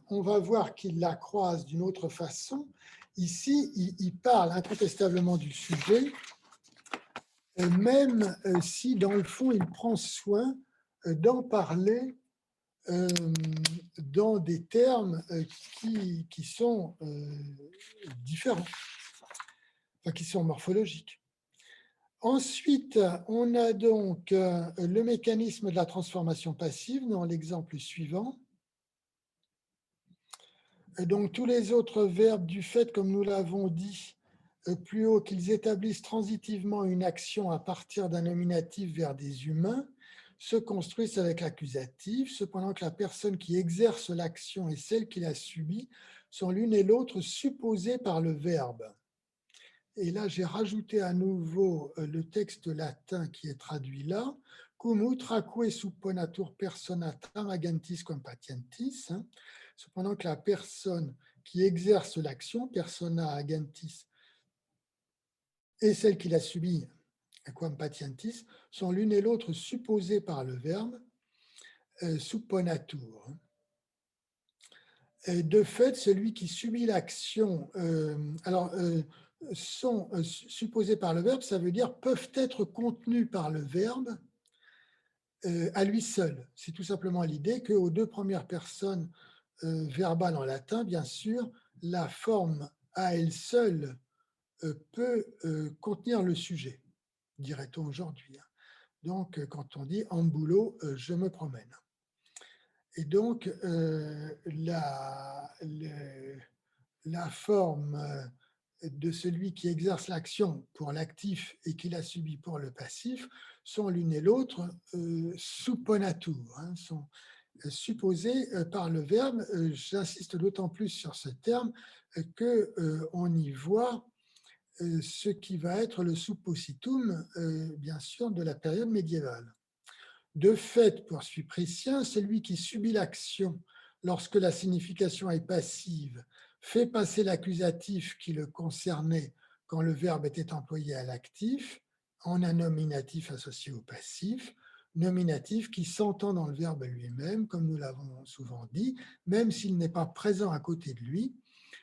On va voir qu'il la croise d'une autre façon. Ici, il parle incontestablement du sujet, même si dans le fond, il prend soin d'en parler dans des termes qui sont différents, enfin, qui sont morphologiques. Ensuite, on a donc le mécanisme de la transformation passive dans l'exemple suivant. Donc, tous les autres verbes du fait, comme nous l'avons dit plus haut, qu'ils établissent transitivement une action à partir d'un nominatif vers des humains, se construisent avec l'accusatif, cependant que la personne qui exerce l'action et celle qui la subit sont l'une et l'autre supposées par le verbe. Et là, j'ai rajouté à nouveau le texte latin qui est traduit là, cum utraque supponatur persona tam agentis quam patientis, hein, cependant que la personne qui exerce l'action, persona agentis, et celle qu'il a subie, quam patientis, sont l'une et l'autre supposées par le verbe supponatur. De fait, celui qui subit l'action, sont supposés par le verbe, ça veut dire peuvent être contenus par le verbe à lui seul. C'est tout simplement l'idée qu'aux deux premières personnes verbales en latin, bien sûr, la forme à elle seule peut contenir le sujet, dirait-on aujourd'hui. Donc, quand on dit ambulo, je me promène. Et donc, la forme de celui qui exerce l'action pour l'actif et qui la subit pour le passif sont l'une et l'autre supponatur, sont supposées par le verbe. J'insiste d'autant plus sur ce terme qu'on y voit ce qui va être le suppositum, bien sûr, de la période médiévale. De fait, poursuit Prétien, celui qui subit l'action lorsque la signification est passive fait passer l'accusatif qui le concernait quand le verbe était employé à l'actif en un nominatif associé au passif, nominatif qui s'entend dans le verbe lui-même, comme nous l'avons souvent dit, même s'il n'est pas présent à côté de lui,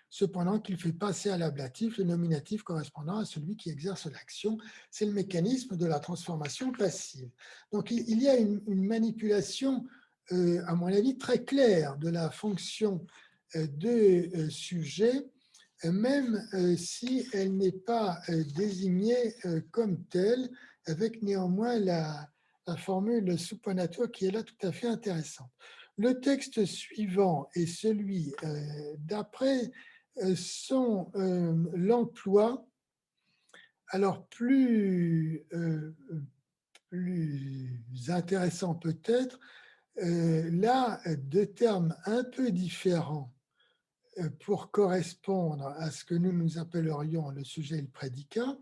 cependant qu'il fait passer à l'ablatif le nominatif correspondant à celui qui exerce l'action. C'est le mécanisme de la transformation passive. Donc il y a une manipulation, à mon avis, très claire de la fonction de sujet, même si elle n'est pas désignée comme telle, avec néanmoins la formule supponatur qui est là tout à fait intéressante. Le texte suivant est celui d'après sont l'emploi, alors plus intéressant peut-être, là, deux termes un peu différents pour correspondre à ce que nous appellerions le sujet et le prédicat.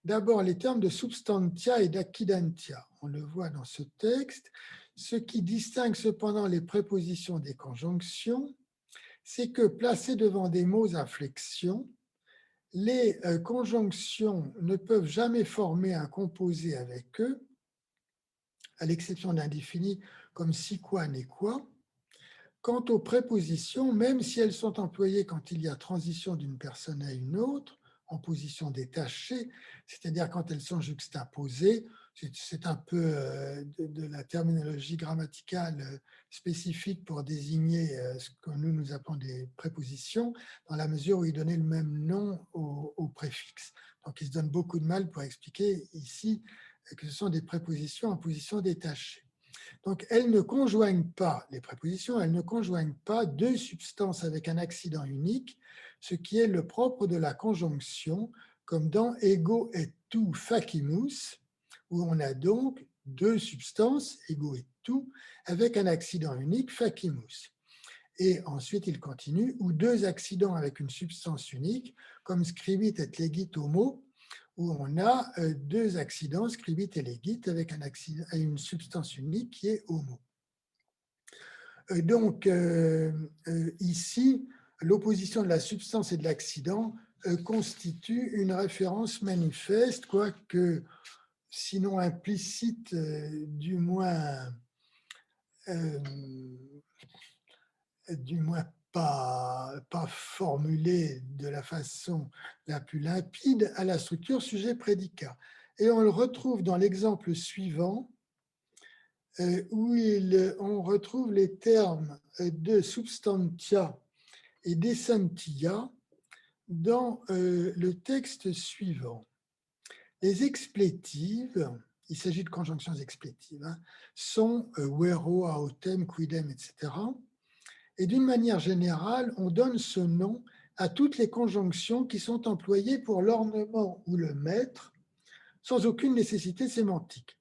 D'abord, les termes de substantia et d'accidentia. On le voit dans ce texte. Ce qui distingue cependant les prépositions des conjonctions, c'est que placées devant des mots à flexion, les conjonctions ne peuvent jamais former un composé avec eux, à l'exception d'indéfinis comme si, quoi, n'est quoi. Quant aux prépositions, même si elles sont employées quand il y a transition d'une personne à une autre, en position détachée, c'est-à-dire quand elles sont juxtaposées, c'est un peu de la terminologie grammaticale spécifique pour désigner ce que nous appelons des prépositions, dans la mesure où ils donnaient le même nom au préfixe. Donc, ils se donnent beaucoup de mal pour expliquer ici que ce sont des prépositions en position détachée. Donc, elles ne conjoignent pas, les prépositions, elles ne conjoignent pas deux substances avec un accident unique, ce qui est le propre de la conjonction, comme dans ego et tu facimus, où on a donc deux substances, ego et tu, avec un accident unique, facimus. Et ensuite, il continue, ou deux accidents avec une substance unique, comme scribit et legit homo, où on a deux accidents, scribit et legit, avec une substance unique qui est homo. Donc, ici, l'opposition de la substance et de l'accident constitue une référence manifeste, quoique, sinon implicite, du moins pas formulée de la façon la plus limpide, à la structure sujet-prédicat. Et on le retrouve dans l'exemple suivant, où on retrouve les termes de substantia et d'essentia dans le texte suivant. Les explétives, il s'agit de conjonctions explétives, sont vero, autem, quidem, etc. Et d'une manière générale, on donne ce nom à toutes les conjonctions qui sont employées pour l'ornement ou le maître, sans aucune nécessité sémantique.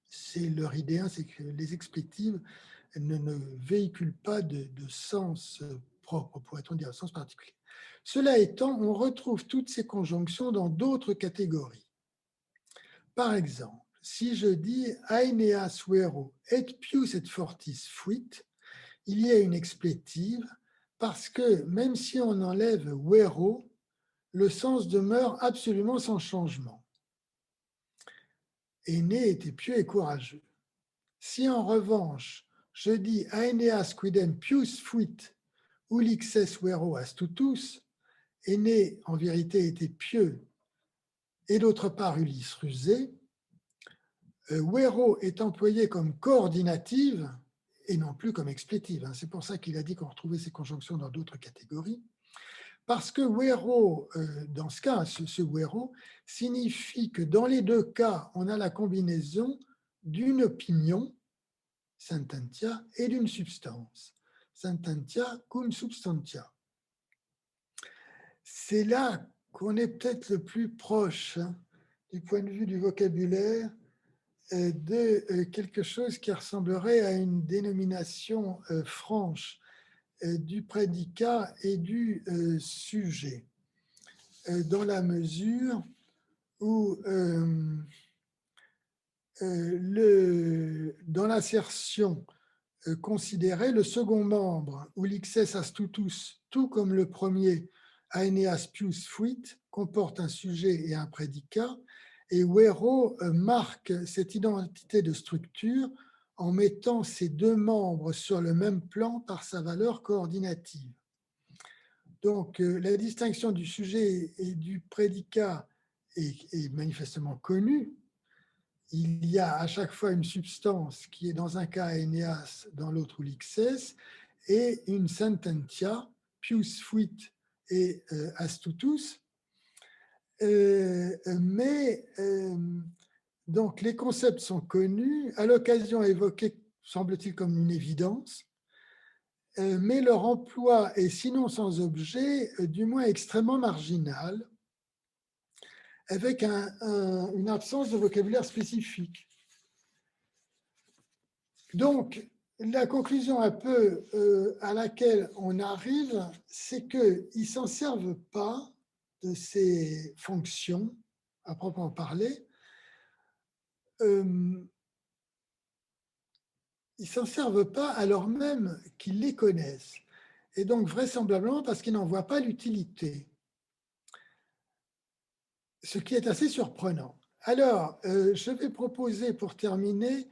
C'est leur idée, c'est que les explétives ne véhiculent pas de sens propre, pourrait-on dire, de sens particulier. Cela étant, on retrouve toutes ces conjonctions dans d'autres catégories. Par exemple, si je dis aeneas vero et pius et fortis fuit, il y a une explétive parce que même si on enlève vero, le sens demeure absolument sans changement. Aîné était pieux et courageux. Si en revanche, je dis Aeneas quidem pius fuit ulixes vero astutus, Aîné en vérité était pieux et d'autre part Ulysse rusé, vero est employé comme coordinative et non plus comme explétive. C'est pour ça qu'il a dit qu'on retrouvait ces conjonctions dans d'autres catégories. Parce que vero, dans ce cas, ce vero signifie que dans les deux cas, on a la combinaison d'une opinion, sententia, et d'une substance, sententia cum substantia. C'est là qu'on est peut-être le plus proche, du point de vue du vocabulaire, de quelque chose qui ressemblerait à une dénomination franche du prédicat et du sujet, dans la mesure où dans l'assertion considérée, le second membre, ulixes astutus, tout comme le premier, Aeneas pius fuit, comporte un sujet et un prédicat, et vero marque cette identité de structure en mettant ces deux membres sur le même plan par sa valeur coordinative. Donc, la distinction du sujet et du prédicat est manifestement connue. Il y a à chaque fois une substance qui est dans un cas Aeneas, dans l'autre Ulixes, et une sententia, pius fuit et astutus. Mais donc les concepts sont connus, à l'occasion évoqués, semble-t-il, comme une évidence, mais leur emploi est sinon sans objet, du moins extrêmement marginal, avec une absence de vocabulaire spécifique. Donc, la conclusion un peu à laquelle on arrive, c'est qu'ils ne s'en servent pas de ces fonctions, à proprement parler. Ils ne s'en servent pas alors même qu'ils les connaissent. Et donc, vraisemblablement parce qu'ils n'en voient pas l'utilité. Ce qui est assez surprenant. Alors, je vais proposer pour terminer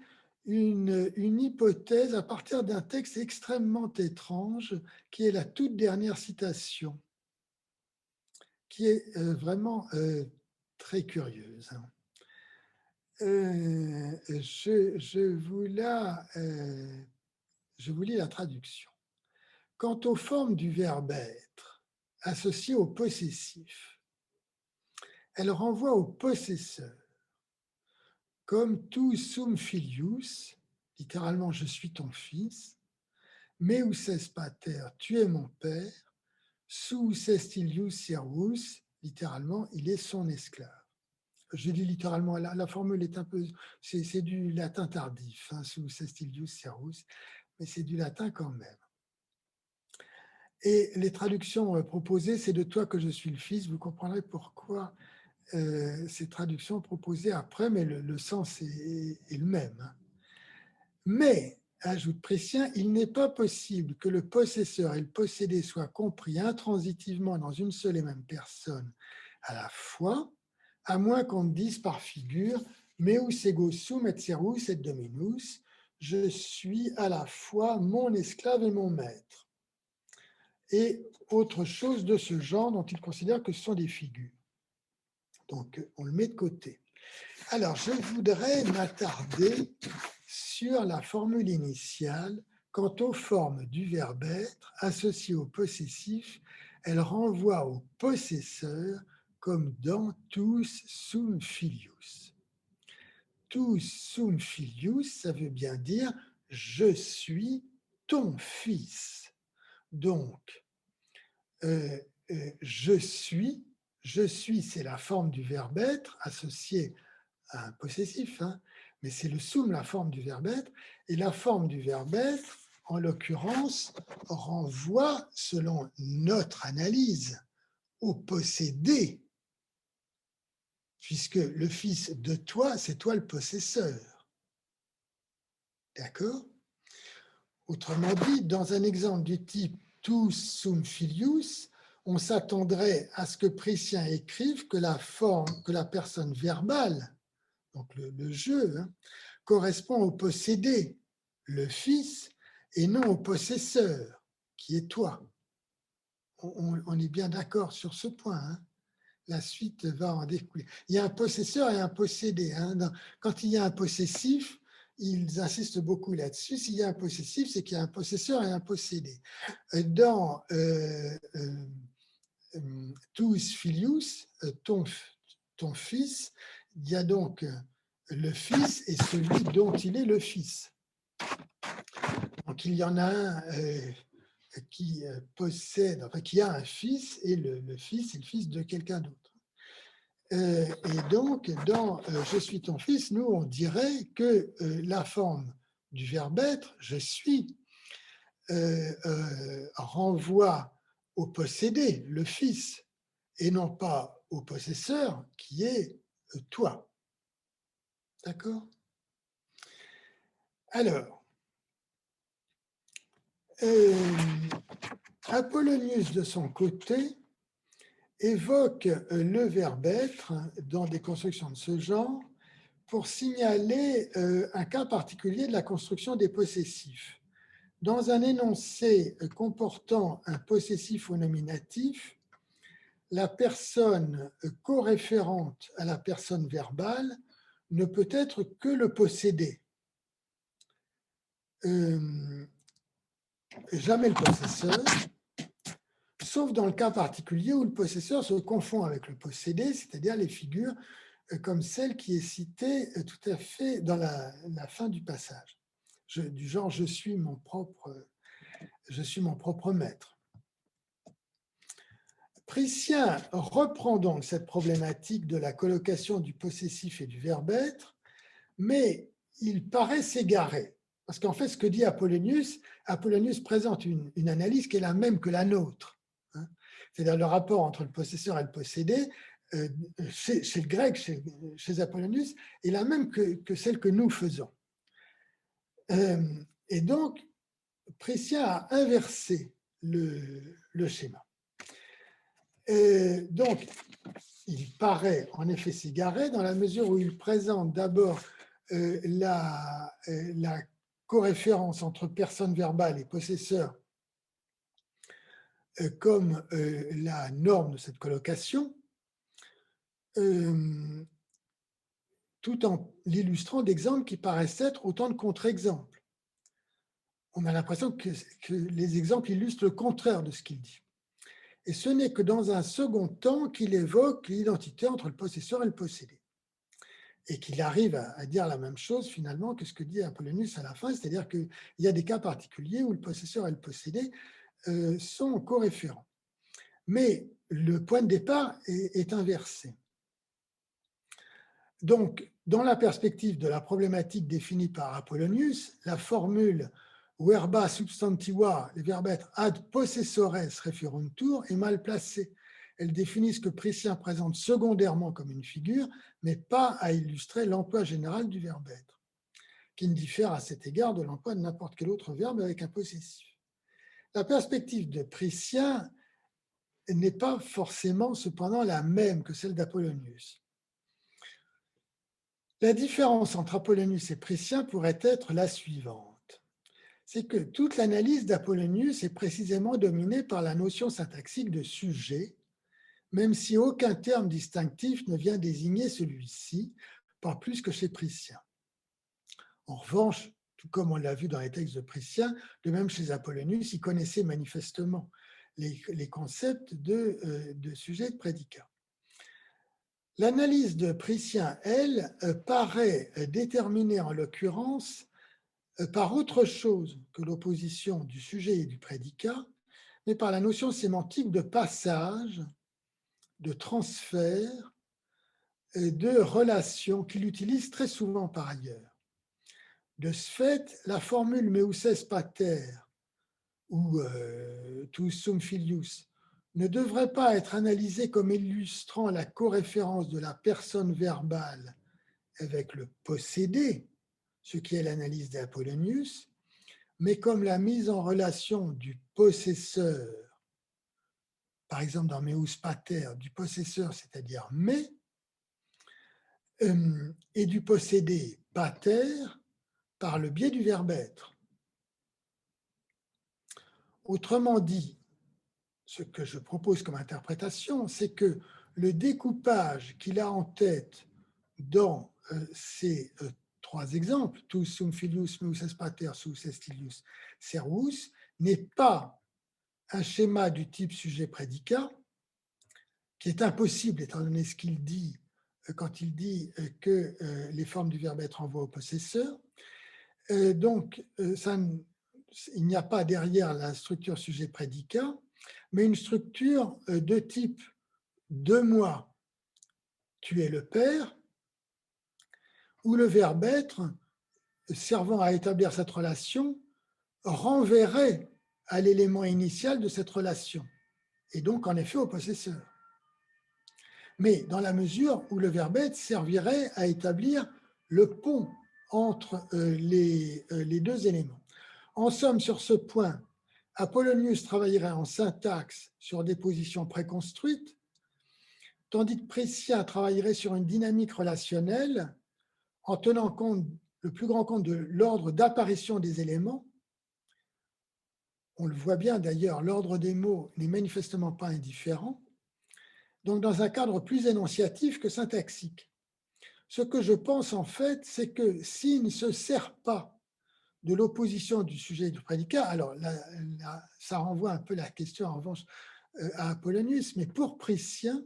une hypothèse à partir d'un texte extrêmement étrange qui est la toute dernière citation, qui est vraiment très curieuse. Je vous lis la traduction. Quant aux formes du verbe être associées au possessif, elles renvoient au possesseur, comme tu sum filius, littéralement je suis ton fils, meus est pater, tu es mon père, sus est ilius servus, littéralement il est son esclave. Je dis littéralement, la formule est un peu, c'est du latin tardif, sus est ilius servus, mais c'est du latin quand même. Et les traductions proposées, c'est de toi que je suis le fils, vous comprendrez pourquoi ces traductions proposées après, mais le sens est le même. Mais, ajoute Précien, il n'est pas possible que le possesseur et le possédé soient compris intransitivement dans une seule et même personne à la fois, à moins qu'on ne dise par figure meus ego sum et servus et dominus, je suis à la fois mon esclave et mon maître. Et autre chose de ce genre dont il considère que ce sont des figures. Donc, on le met de côté. Alors, je voudrais m'attarder sur la formule initiale. Quant aux formes du verbe être associées au possessif, elle renvoie au possesseur comme dans tous sum filius. Tous sum filius, ça veut bien dire je suis ton fils. Donc, je suis, c'est la forme du verbe être associée à un possessif, mais c'est le sum, la forme du verbe être, et la forme du verbe être, en l'occurrence, renvoie, selon notre analyse, au possédé, puisque le fils de toi, c'est toi le possesseur. D'accord? Autrement dit, dans un exemple du type tu sum filius, on s'attendrait à ce que Priscien écrive que la forme, que la personne verbale, donc le je, hein, correspond au possédé, le fils, et non au possesseur, qui est toi. On est bien d'accord sur ce point. Hein. La suite va en découler. Il y a un possesseur et un possédé. Hein. Quand il y a un possessif, ils insistent beaucoup là-dessus. S'il y a un possessif, c'est qu'il y a un possesseur et un possédé. Dans Tuus filius, ton fils, il y a donc le fils et celui dont il est le fils. Donc il y en a un qui possède, enfin qui a un fils, et le fils est le fils de quelqu'un d'autre. Et donc, dans Je suis ton fils, nous, on dirait que la forme du verbe être, je suis, renvoie au possédé, le fils, et non pas au possesseur, qui est toi. D'accord? Alors, Apollonius, de son côté, évoque le verbe être dans des constructions de ce genre pour signaler un cas particulier de la construction des possessifs. Dans un énoncé comportant un possessif au nominatif, la personne coréférente à la personne verbale ne peut être que le possédé. Jamais le possesseur, sauf dans le cas particulier où le possesseur se confond avec le possédé, c'est-à-dire les figures comme celle qui est citée tout à fait dans la fin du passage, du genre je suis mon propre maître. Priscien reprend donc cette problématique de la colocation du possessif et du verbe être, mais il paraît s'égarer. Parce qu'en fait, ce que dit Apollonius présente une analyse qui est la même que la nôtre. Hein. C'est-à-dire le rapport entre le possesseur et le possédé, chez le grec, chez Apollonius, est la même que celle que nous faisons. Et donc, Priscien a inversé le schéma. Donc, il paraît en effet s'égarer dans la mesure où il présente d'abord la coréférence entre personne verbale et possesseur comme la norme de cette colocation, tout en l'illustrant d'exemples qui paraissent être autant de contre-exemples. On a l'impression que les exemples illustrent le contraire de ce qu'il dit. Et ce n'est que dans un second temps qu'il évoque l'identité entre le possesseur et le possédé. Et qu'il arrive à dire la même chose finalement que ce que dit Apollonius à la fin, c'est-à-dire qu'il y a des cas particuliers où le possesseur et le possédé sont coréférents. Mais le point de départ est inversé. Donc, dans la perspective de la problématique définie par Apollonius, la formule verba substantiva, les verbes être ad possessores referuntur, est mal placée. Elle définit ce que Priscien présente secondairement comme une figure, mais pas à illustrer l'emploi général du verbe être, qui ne diffère à cet égard de l'emploi de n'importe quel autre verbe avec un possessif. La perspective de Priscien n'est pas forcément cependant la même que celle d'Apollonius. La différence entre Apollonius et Priscien pourrait être la suivante. C'est que toute l'analyse d'Apollonius est précisément dominée par la notion syntaxique de sujet, même si aucun terme distinctif ne vient désigner celui-ci, pas plus que chez Priscien. En revanche, tout comme on l'a vu dans les textes de Priscien, de même chez Apollonius, il connaissait manifestement les concepts de sujet et de prédicat. L'analyse de Priscien, elle, paraît déterminée en l'occurrence par autre chose que l'opposition du sujet et du prédicat, mais par la notion sémantique de passage, de transfert et de relation qu'il utilise très souvent par ailleurs. De ce fait, la formule meus pater ou tuus sum filius ne devrait pas être analysée comme illustrant la coréférence de la personne verbale avec le possédé, ce qui est l'analyse d'Apollonius, mais comme la mise en relation du possesseur par exemple dans meus pater, du possesseur, c'est-à-dire mais, et du possédé pater par le biais du verbe être. Autrement dit, ce que je propose comme interprétation, c'est que le découpage qu'il a en tête dans ces trois exemples, tous sum filius meus est pater, sus est ilius servus, n'est pas un schéma du type sujet-prédicat, qui est impossible étant donné ce qu'il dit quand il dit que les formes du verbe être renvoient au possesseur. Donc, il n'y a pas derrière la structure sujet-prédicat, mais une structure de type de moi, tu es le père, où le verbe être, servant à établir cette relation, renverrait à l'élément initial de cette relation, et donc en effet au possesseur. Mais dans la mesure où le verbe être servirait à établir le pont entre les deux éléments. En somme, sur ce point, Apollonius travaillerait en syntaxe sur des positions préconstruites, tandis que Prétien travaillerait sur une dynamique relationnelle en tenant compte, le plus grand compte de l'ordre d'apparition des éléments. On le voit bien d'ailleurs, l'ordre des mots n'est manifestement pas indifférent, donc dans un cadre plus énonciatif que syntaxique. Ce que je pense en fait, c'est que s'il ne se sert pas de l'opposition du sujet et du prédicat, alors là, ça renvoie un peu la question en revanche à Apollonius, mais pour Prétien,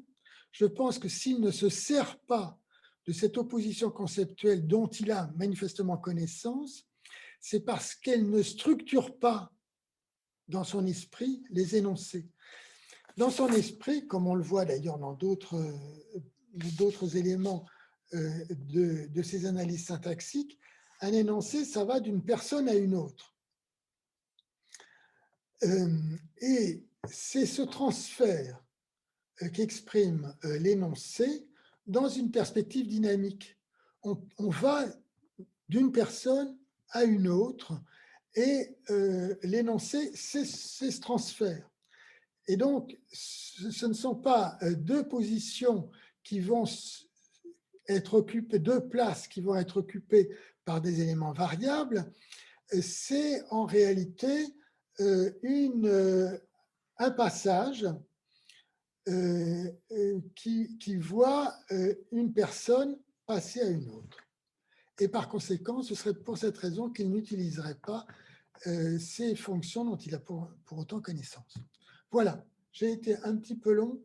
je pense que s'il ne se sert pas de cette opposition conceptuelle dont il a manifestement connaissance, c'est parce qu'elle ne structure pas dans son esprit les énoncés. Dans son esprit, comme on le voit d'ailleurs dans d'autres éléments de ces analyses syntaxiques, un énoncé, ça va d'une personne à une autre. Et c'est ce transfert qu'exprime l'énoncé dans une perspective dynamique. On va d'une personne à une autre et l'énoncé, c'est ce transfert. Et donc, ce ne sont pas deux positions qui vont être occupées, deux places qui vont être occupées par des éléments variables, c'est en réalité un passage qui voit une personne passer à une autre. Et par conséquent, ce serait pour cette raison qu'il n'utiliserait pas ces fonctions dont il a pour autant connaissance. Voilà, j'ai été un petit peu long.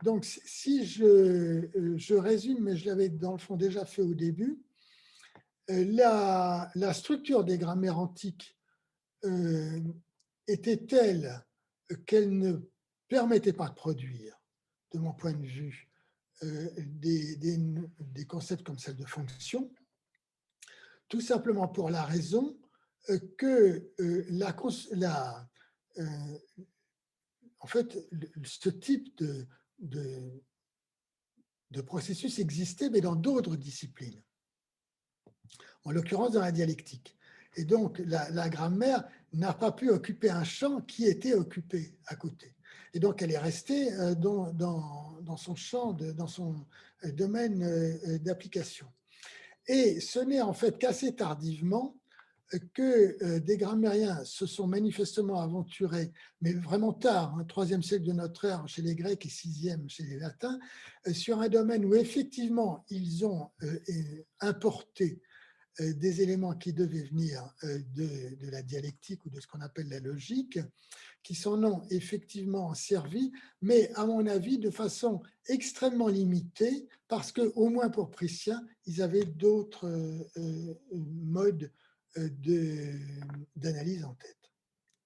Donc, si je résume, mais je l'avais dans le fond déjà fait au début, la structure des grammaires antiques était telle qu'elle ne permettait pas de produire, de mon point de vue, des concepts comme celle de fonction, tout simplement pour la raison que en fait, ce type de processus existait, mais dans d'autres disciplines, en l'occurrence dans la dialectique. Et donc, la grammaire n'a pas pu occuper un champ qui était occupé à côté. Et donc, elle est restée dans son champ, dans son domaine d'application. Et ce n'est en fait qu'assez tardivement que des grammairiens se sont manifestement aventurés, mais vraiment tard, hein, 3e siècle de notre ère chez les Grecs et 6e chez les Latins, sur un domaine où effectivement ils ont importé des éléments qui devaient venir de la dialectique ou de ce qu'on appelle la logique, qui s'en ont effectivement servi, mais à mon avis de façon extrêmement limitée, parce qu'au moins pour Prétien, ils avaient d'autres modes d'analyse en tête.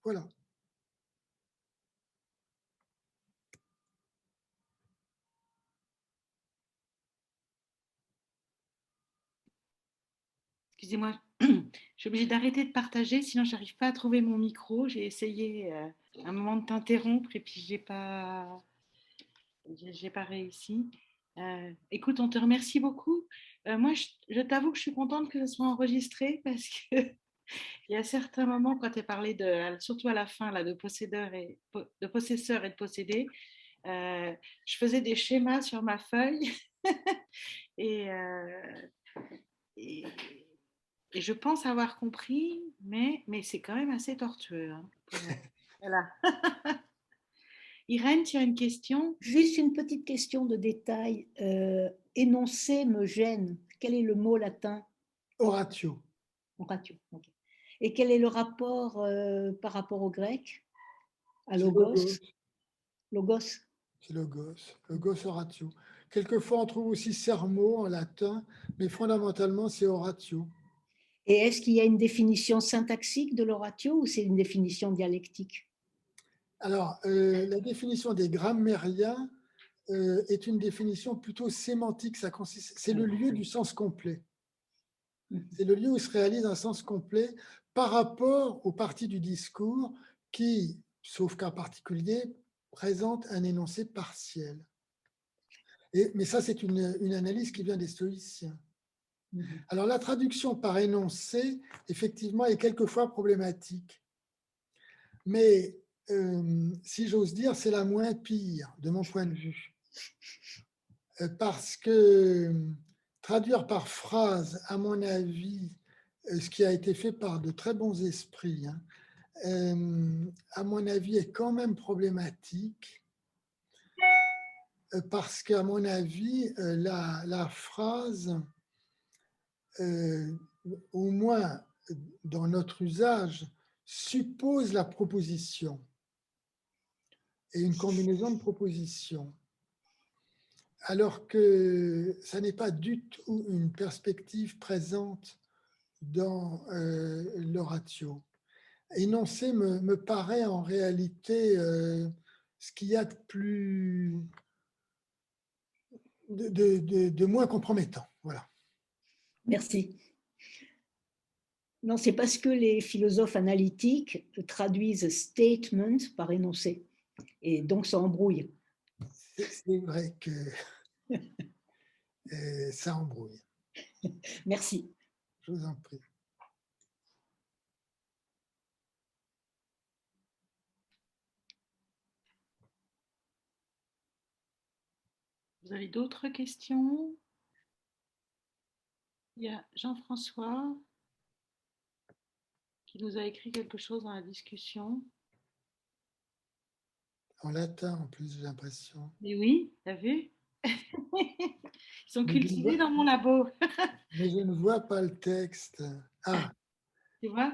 Voilà. Excusez-moi, je suis obligée d'arrêter de partager, sinon je n'arrive pas à trouver mon micro. J'ai essayé un moment de t'interrompre et puis j'ai pas réussi. Écoute, on te remercie beaucoup. Moi, je t'avoue que je suis contente que ce soit enregistré parce que Il y a certains moments quand tu as parlé de, surtout à la fin là, de possesseur et de possédé, je faisais des schémas sur ma feuille et, et, et je pense avoir compris, mais c'est quand même assez tortueux, hein, voilà. Irène, tu as une question? Juste une petite question de détail. Énoncer me gêne. Quel est le mot latin? Oratio. Oratio. Ok. Et quel est le rapport par rapport au grec? À C'est logos. logos? Logos. C'est logos. Logos oratio. Quelquefois, on trouve aussi sermo en latin, mais fondamentalement, c'est oratio. Et est-ce qu'il y a une définition syntaxique de l'oratio ou c'est une définition dialectique? Alors, la définition des grammairiens est une définition plutôt sémantique. C'est le lieu du sens complet. C'est le lieu où se réalise un sens complet par rapport aux parties du discours qui, sauf cas particulier, présentent un énoncé partiel. Mais ça, c'est une analyse qui vient des stoïciens. Alors, la traduction par énoncé, effectivement, est quelquefois problématique. Mais, si j'ose dire, c'est la moins pire, de mon point de vue. Parce que traduire par phrase, à mon avis, ce qui a été fait par de très bons esprits, hein, à mon avis, est quand même problématique parce qu'à mon avis, la phrase, au moins dans notre usage, suppose la proposition et une combinaison de propositions, alors que ça n'est pas du tout une perspective présente dans l'oratio. Énoncer me paraît en réalité ce qu'il y a de plus de moins compromettant. Voilà. Merci. Non, c'est parce que les philosophes analytiques traduisent statement par énoncé. Et donc, ça embrouille. C'est vrai que ça embrouille. Merci. Je vous en prie. Vous avez d'autres questions? Il y a Jean-François qui nous a écrit quelque chose dans la discussion. En latin, en plus, j'ai l'impression. Mais oui, t'as vu? Ils sont Mais cultivés dans mon labo, je ne vois pas le texte. Ah, tu vois?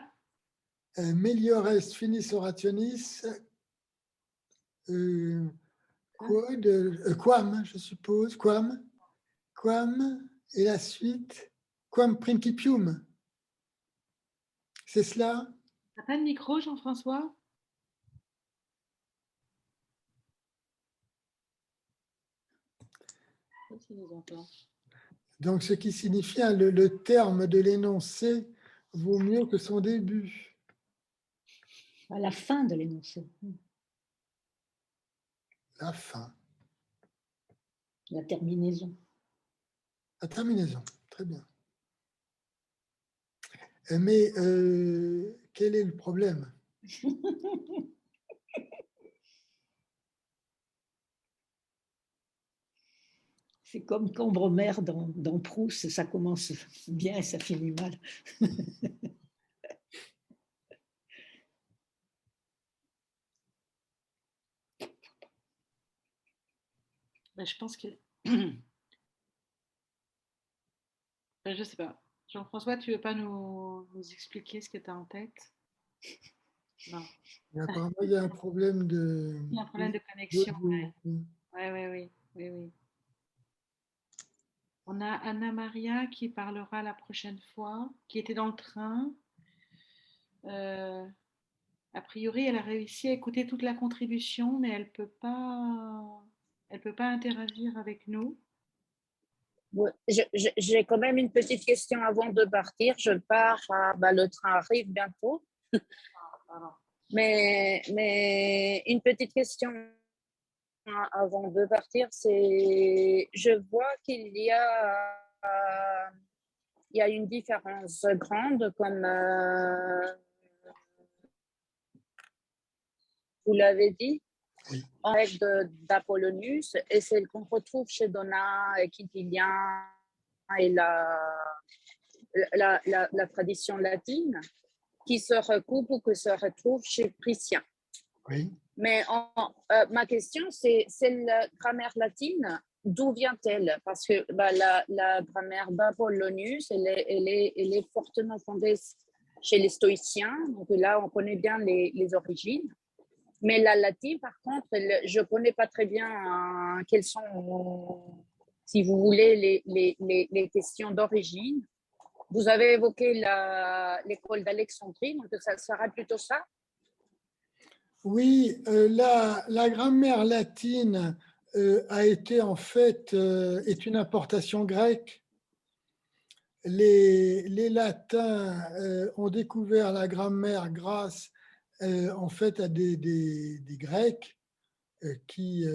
melior est finis orationis, quam, je suppose, quam, et la suite, quam principium. C'est cela? T'as pas de micro, Jean-François? S'il nous entend. Donc, ce qui signifie le terme de l'énoncé vaut mieux que son début. À la fin de l'énoncé. La fin. La terminaison. La terminaison. Très bien. Mais quel est le problème? C'est comme Cambremer dans Proust, ça commence bien et ça finit mal. Ben, je pense que... Ben, je sais pas. Jean-François, tu veux pas nous expliquer ce que tu as en tête? Non. Et apparemment, il y a un problème de... Il y a un problème de connexion. d'audio. Ouais, ouais, oui, oui, oui. On a Anna Maria qui parlera la prochaine fois, qui était dans le train. A priori, elle a réussi à écouter toute la contribution, mais elle peut pas interagir avec nous. Ouais, j'ai quand même une petite question avant de partir. Je pars, le train arrive bientôt. Pardon. Mais une petite question avant de partir, c'est, je vois qu'il y a il y a une différence grande, comme vous l'avez dit, Oui. en règle d'Apollonius, et celle qu'on retrouve chez Donat et Quintilien et la tradition latine, qui se recoupe ou que se retrouve chez Priscien. Oui. Mais ma question, c'est la grammaire latine, d'où vient-elle? Parce que la grammaire d'Apollonius, elle est fortement fondée chez les stoïciens. Donc là, on connaît bien les origines. Mais la latine, par contre, je ne connais pas très bien quelles sont, si vous voulez, les questions d'origine. Vous avez évoqué l'école d'Alexandrie, donc ça sera plutôt ça? Oui, la grammaire latine a été en fait est une importation grecque. Les Latins ont découvert la grammaire grâce en fait à des Grecs qui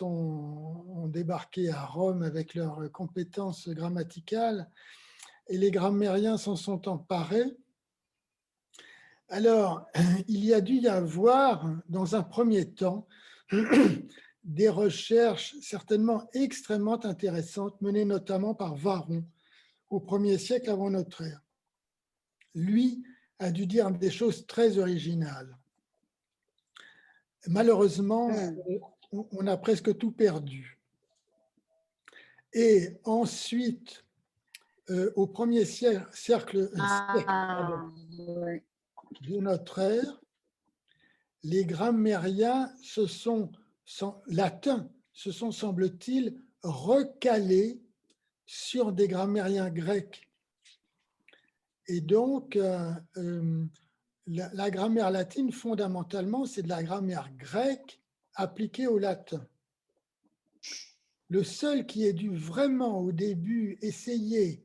ont débarqué à Rome avec leurs compétences grammaticales et les grammairiens s'en sont emparés. Alors, il y a dû y avoir, dans un premier temps, des recherches certainement extrêmement intéressantes menées notamment par Varron au 1er siècle avant notre ère. Lui a dû dire des choses très originales. Malheureusement, on a presque tout perdu. Et ensuite, au 1er siècle de notre ère, les grammairiens latins se sont, semble-t-il, recalés sur des grammairiens grecs. Et donc, la grammaire latine, fondamentalement, c'est de la grammaire grecque appliquée au latin. Le seul qui ait dû vraiment, au début, essayer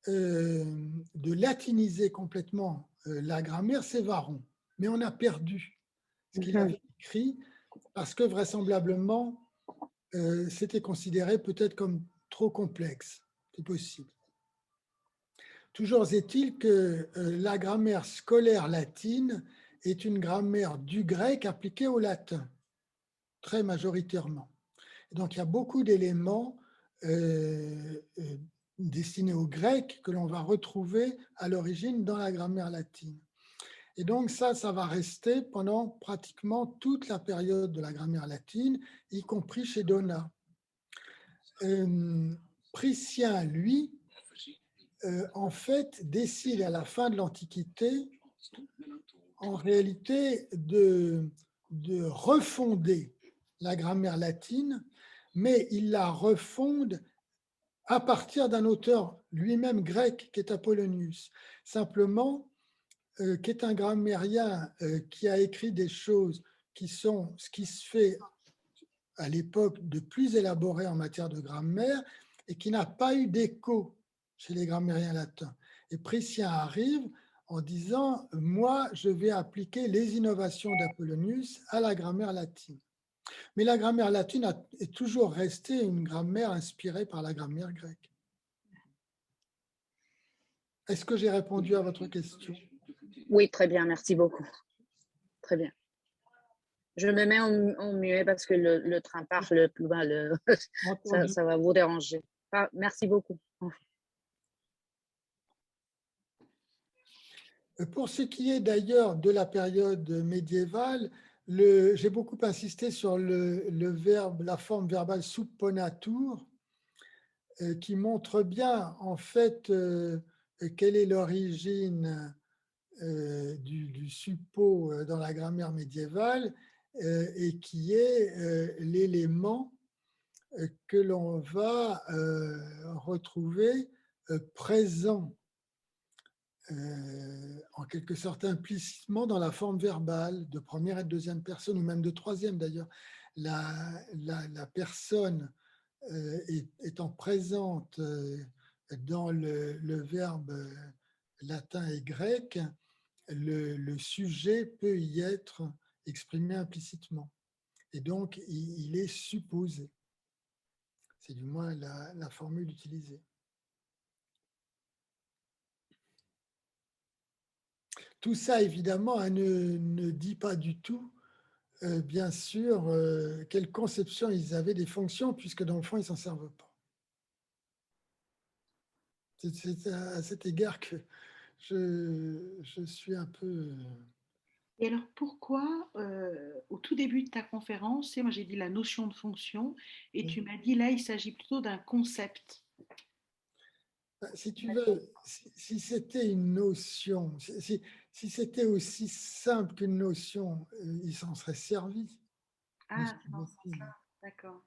de latiniser complètement la grammaire, c'est Varron. Mais on a perdu ce qu'il avait écrit parce que vraisemblablement, c'était considéré peut-être comme trop complexe. C'est possible. Toujours est-il que la grammaire scolaire latine est une grammaire du grec appliquée au latin, très majoritairement. Donc, il y a beaucoup d'éléments destinés aux Grecs que l'on va retrouver à l'origine dans la grammaire latine. Et donc, ça va rester pendant pratiquement toute la période de la grammaire latine, y compris chez Donat. Priscien, lui, en fait, décide à la fin de l'Antiquité, en réalité, de refonder la grammaire latine, mais il la refonde à partir d'un auteur lui-même grec, qui est Apollonius. Simplement, qui est un grammairien qui a écrit des choses qui sont ce qui se fait à l'époque de plus élaboré en matière de grammaire et qui n'a pas eu d'écho chez les grammairiens latins. Et Priscien arrive en disant « Moi, je vais appliquer les innovations d'Apollonius à la grammaire latine ». Mais la grammaire latine est toujours restée une grammaire inspirée par la grammaire grecque. Est-ce que j'ai répondu à votre question? Oui, très bien, merci beaucoup. Très bien. Je me mets en muet parce que le train part, ça va vous déranger. Merci beaucoup. Pour ce qui est d'ailleurs de la période médiévale, j'ai beaucoup insisté sur le verbe, la forme verbale supponatur, qui montre bien en fait quelle est l'origine du suppo dans la grammaire médiévale et qui est l'élément que l'on va retrouver présent en quelque sorte implicitement dans la forme verbale de première et de deuxième personne, ou même de troisième d'ailleurs. La personne étant présente dans le verbe latin et grec, le sujet peut y être exprimé implicitement. Et donc, il est supposé. C'est du moins la formule utilisée. tout ça, évidemment, ne dit pas du tout, bien sûr, quelle conception ils avaient des fonctions, puisque dans le fond, ils ne s'en servent pas. C'est à cet égard que je suis un peu… Et alors, pourquoi, au tout début de ta conférence, moi j'ai dit la notion de fonction, et tu m'as dit là, il s'agit plutôt d'un concept. Si tu veux, si c'était une notion, si c'était aussi simple qu'une notion, il s'en serait servi. Ah, c'est dans ce sens-là, d'accord.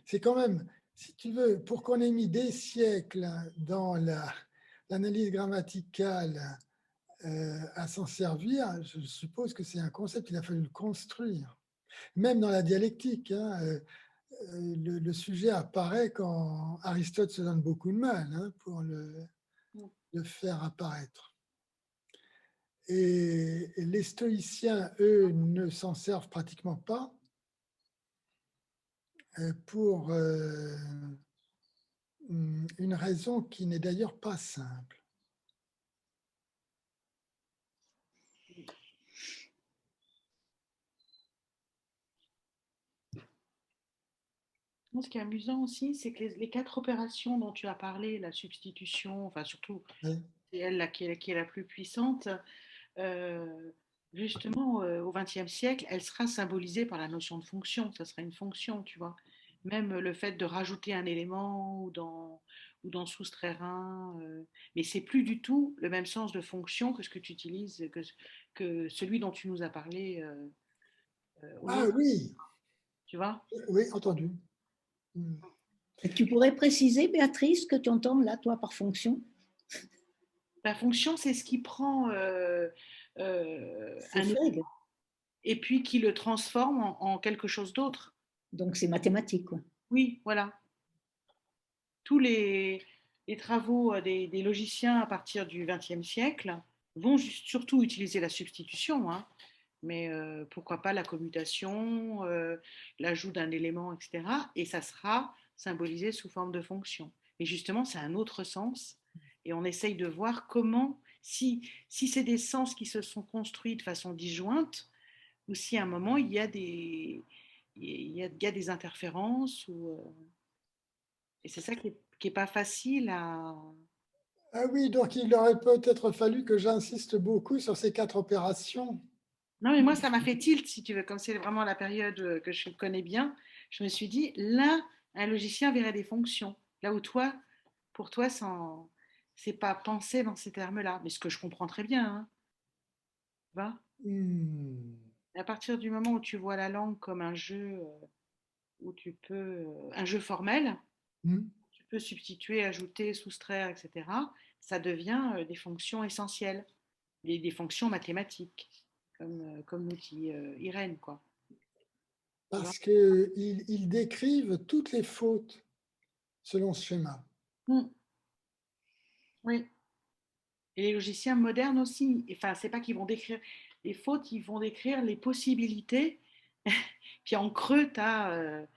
C'est quand même, si tu veux, pour qu'on ait mis des siècles dans l'analyse grammaticale à s'en servir, je suppose que c'est un concept, il a fallu le construire. Même dans la dialectique, hein, le sujet apparaît quand Aristote se donne beaucoup de mal, hein, pour le faire apparaître. Et les stoïciens, eux, ne s'en servent pratiquement pas pour une raison qui n'est d'ailleurs pas simple. Ce qui est amusant aussi, c'est que les 4 opérations dont tu as parlé, la substitution, enfin surtout, Oui. c'est elle là, qui est la plus puissante, justement, au XXe siècle, elle sera symbolisée par la notion de fonction. Ça sera une fonction, tu vois. Même le fait de rajouter un élément ou d'en soustraire un. Mais c'est plus du tout le même sens de fonction que ce que tu utilises, que celui dont tu nous as parlé au Ah début, oui, tu vois. oui, entendu. Et tu pourrais préciser, Béatrice, ce que tu entends là, toi, par fonction? La fonction, c'est ce qui prend C'est un Frege, et puis qui le transforme en quelque chose d'autre. donc c'est mathématique, quoi. Oui, voilà. Tous les travaux des logiciens à partir du XXe siècle vont surtout utiliser la substitution, hein, mais pourquoi pas la commutation, l'ajout d'un élément, etc. Et ça sera symbolisé sous forme de fonction. Mais justement, c'est un autre sens. Et on essaye de voir comment, si c'est des sens qui se sont construits de façon disjointe, ou si à un moment il y a des interférences. Et c'est ça qui est pas facile à… Ah oui, donc il aurait peut-être fallu que j'insiste beaucoup sur ces 4 opérations. Non, mais moi, ça m'a fait tilt, si tu veux, comme c'est vraiment la période que je connais bien. Je me suis dit, là, un logicien verrait des fonctions. Là où toi, pour toi, c'est pas pensé dans ces termes-là. Mais ce que je comprends très bien, hein, tu vois. Hmm. À partir du moment où tu vois la langue comme un jeu, où tu peux, un jeu formel, Hmm. tu peux substituer, ajouter, soustraire, etc. Ça devient des fonctions essentielles, des fonctions mathématiques, comme nous dit Irène, quoi. Tu vois. Parce qu'ils décrivent toutes les fautes selon ce schéma. Mm. Oui. Et les logiciens modernes aussi. Enfin, c'est pas qu'ils vont décrire les fautes, ils vont décrire les possibilités. Puis en creux, tu as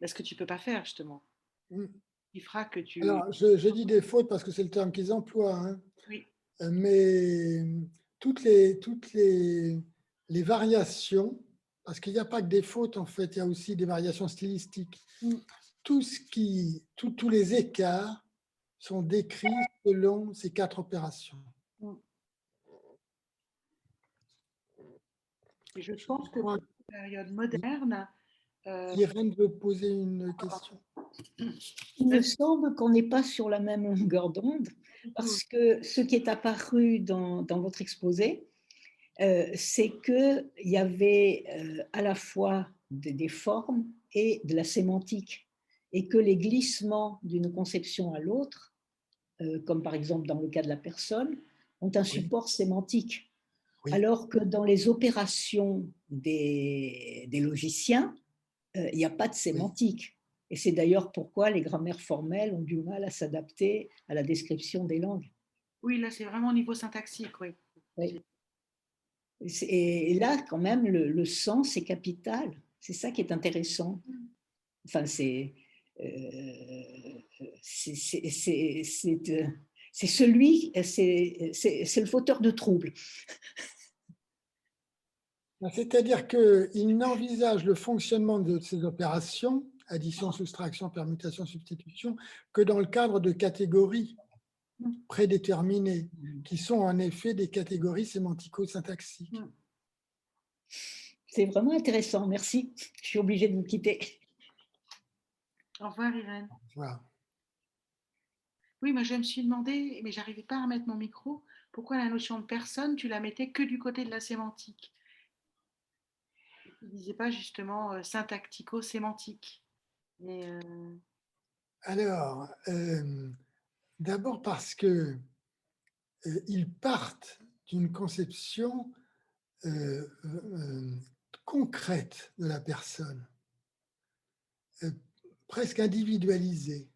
ce que tu peux pas faire, justement. Hmm. Il fera que tu… Alors, je dis des fautes parce que c'est le terme qu'ils emploient, hein. Oui, Mais toutes les variations, parce qu'il n'y a pas que des fautes en fait, il y a aussi des variations stylistiques. mm. Tous les écarts sont décrits selon ces 4 opérations. Mm. Et je Je pense que crois pour la période moderne, qu'Irène veut poser une question. Il me semble qu'on n'est pas sur la même longueur d'onde, parce que ce qui est apparu dans votre exposé, c'est qu'il y avait à la fois des formes et de la sémantique, et que les glissements d'une conception à l'autre, comme par exemple dans le cas de la personne, ont un Oui, support sémantique, oui. alors que dans les opérations des logiciens, il n'y a pas de Oui. sémantique. Et c'est d'ailleurs pourquoi les grammaires formelles ont du mal à s'adapter à la description des langues. oui, là, c'est vraiment au niveau syntaxique, oui. Oui. Et là, quand même, le sens est capital. C'est ça qui est intéressant. Enfin, c'est c'est le fauteur de troubles. C'est-à-dire qu'il n'envisage le fonctionnement de ces opérations, addition, soustraction, permutation, substitution, que dans le cadre de catégories prédéterminées, qui sont en effet des catégories sémantico-syntaxiques. C'est vraiment intéressant, merci. Je suis obligée de vous quitter. Au revoir, Irène. Voilà. Oui, moi je me suis demandé, mais j'arrivais pas à mettre mon micro, pourquoi la notion de personne, tu la mettais que du côté de la sémantique. Tu ne disais pas justement syntactico-sémantique. Alors, d'abord parce que ils partent d'une conception concrète de la personne, presque individualisée.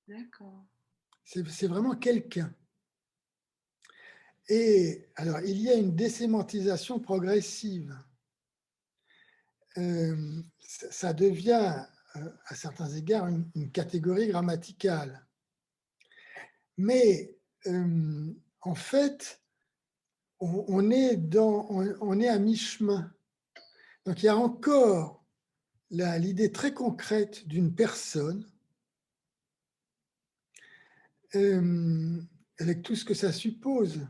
D'accord. C'est vraiment quelqu'un. Et alors, il y a une désémantisation progressive. Ça devient, à certains égards, une catégorie grammaticale. Mais en fait, on est à mi-chemin. Donc, il y a encore l'idée très concrète d'une personne, avec tout ce que ça suppose.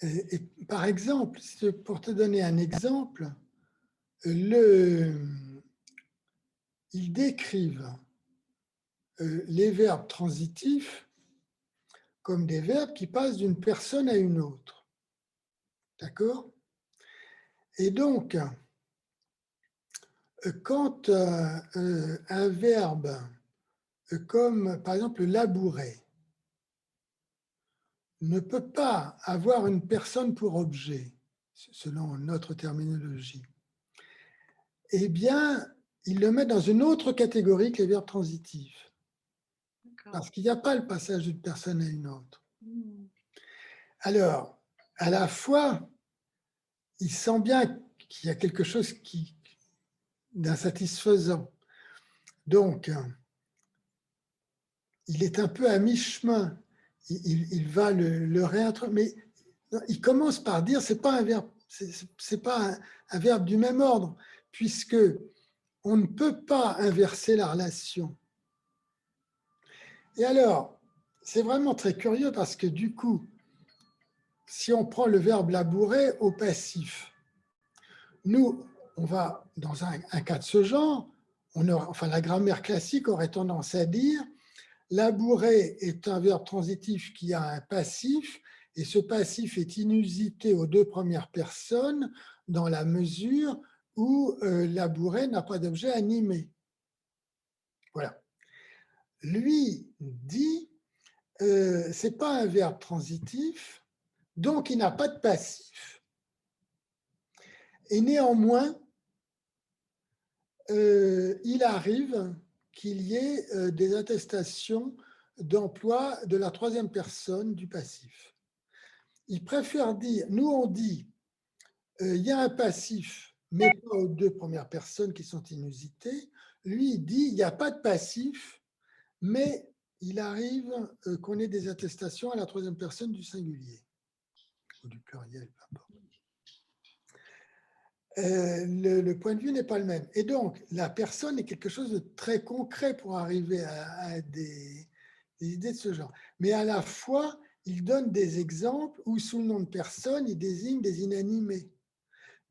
Et par exemple, pour te donner un exemple, ils décrivent les verbes transitifs comme des verbes qui passent d'une personne à une autre. D'accord? Et donc, quand un verbe comme, par exemple, labourer ne peut pas avoir une personne pour objet, selon notre terminologie, eh bien, il le met dans une autre catégorie que les verbes transitifs. Parce qu'il n'y a pas le passage d'une personne à une autre. Alors, à la fois, il sent bien qu'il y a quelque chose d'insatisfaisant. Donc, il est un peu à mi-chemin. Il va le réintroduire. Mais il commence par dire c'est pas un verbe, c'est pas un verbe du même ordre, puisque on ne peut pas inverser la relation. Et alors, c'est vraiment très curieux parce que du coup, si on prend le verbe labourer au passif, nous, on va dans un cas de ce genre, la grammaire classique aurait tendance à dire labourer est un verbe transitif qui a un passif et ce passif est inusité aux deux premières personnes dans la mesure où labourer n'a pas d'objet animé. Voilà. Lui dit c'est pas un verbe transitif, donc il n'a pas de passif. Et néanmoins, il arrive qu'il y ait des attestations d'emploi de la troisième personne du passif. Il préfère dire, nous on dit, il y a un passif, mais pas aux deux premières personnes qui sont inusitées. Lui, il dit, il n'y a pas de passif, mais il arrive qu'on ait des attestations à la troisième personne du singulier, ou du pluriel, peu importe. Le point de vue n'est pas le même. Et donc, la personne est quelque chose de très concret pour arriver à des idées de ce genre. Mais à la fois, il donne des exemples où, sous le nom de personne, il désigne des inanimés.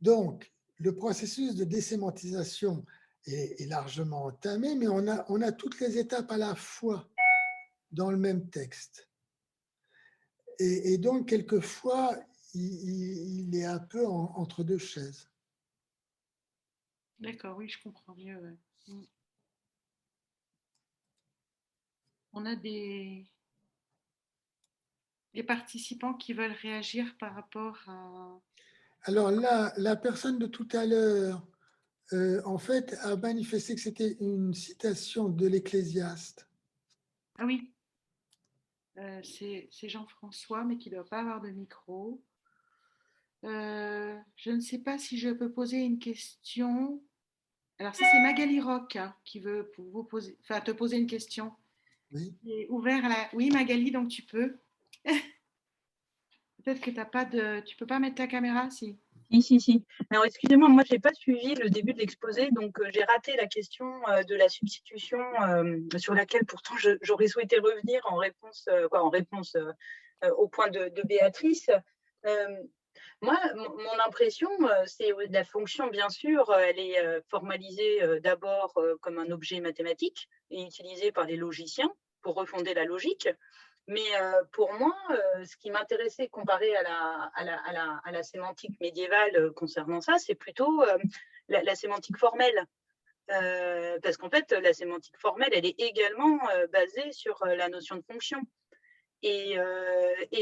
Donc, le processus de désémantisation est largement entamé, mais on a toutes les étapes à la fois dans le même texte. Et donc, quelquefois, il est un peu entre deux chaises. D'accord, oui, je comprends mieux. Ouais. On a des participants qui veulent réagir par rapport à… Alors là, la personne de tout à l'heure, en fait, a manifesté que c'était une citation de l'Ecclésiaste. Ah oui, c'est Jean-François, mais qui ne doit pas avoir de micro. Je ne sais pas si je peux poser une question. Alors ça, c'est Magali Rock qui veut te poser une question. Oui. J'ai ouvert la... Oui, Magali, donc tu peux. Peut-être que tu peux pas mettre ta caméra, si. Si. Alors, excusez-moi, moi, je n'ai pas suivi le début de l'exposé, donc j'ai raté la question de la substitution sur laquelle, pourtant, j'aurais souhaité revenir en réponse, au point de Béatrice. Moi, mon impression, c'est la fonction, bien sûr, elle est formalisée d'abord comme un objet mathématique et utilisée par les logiciens pour refonder la logique. Mais pour moi, ce qui m'intéressait comparé à la sémantique médiévale concernant ça, c'est plutôt la sémantique formelle. Parce qu'en fait, la sémantique formelle, elle est également basée sur la notion de fonction. Et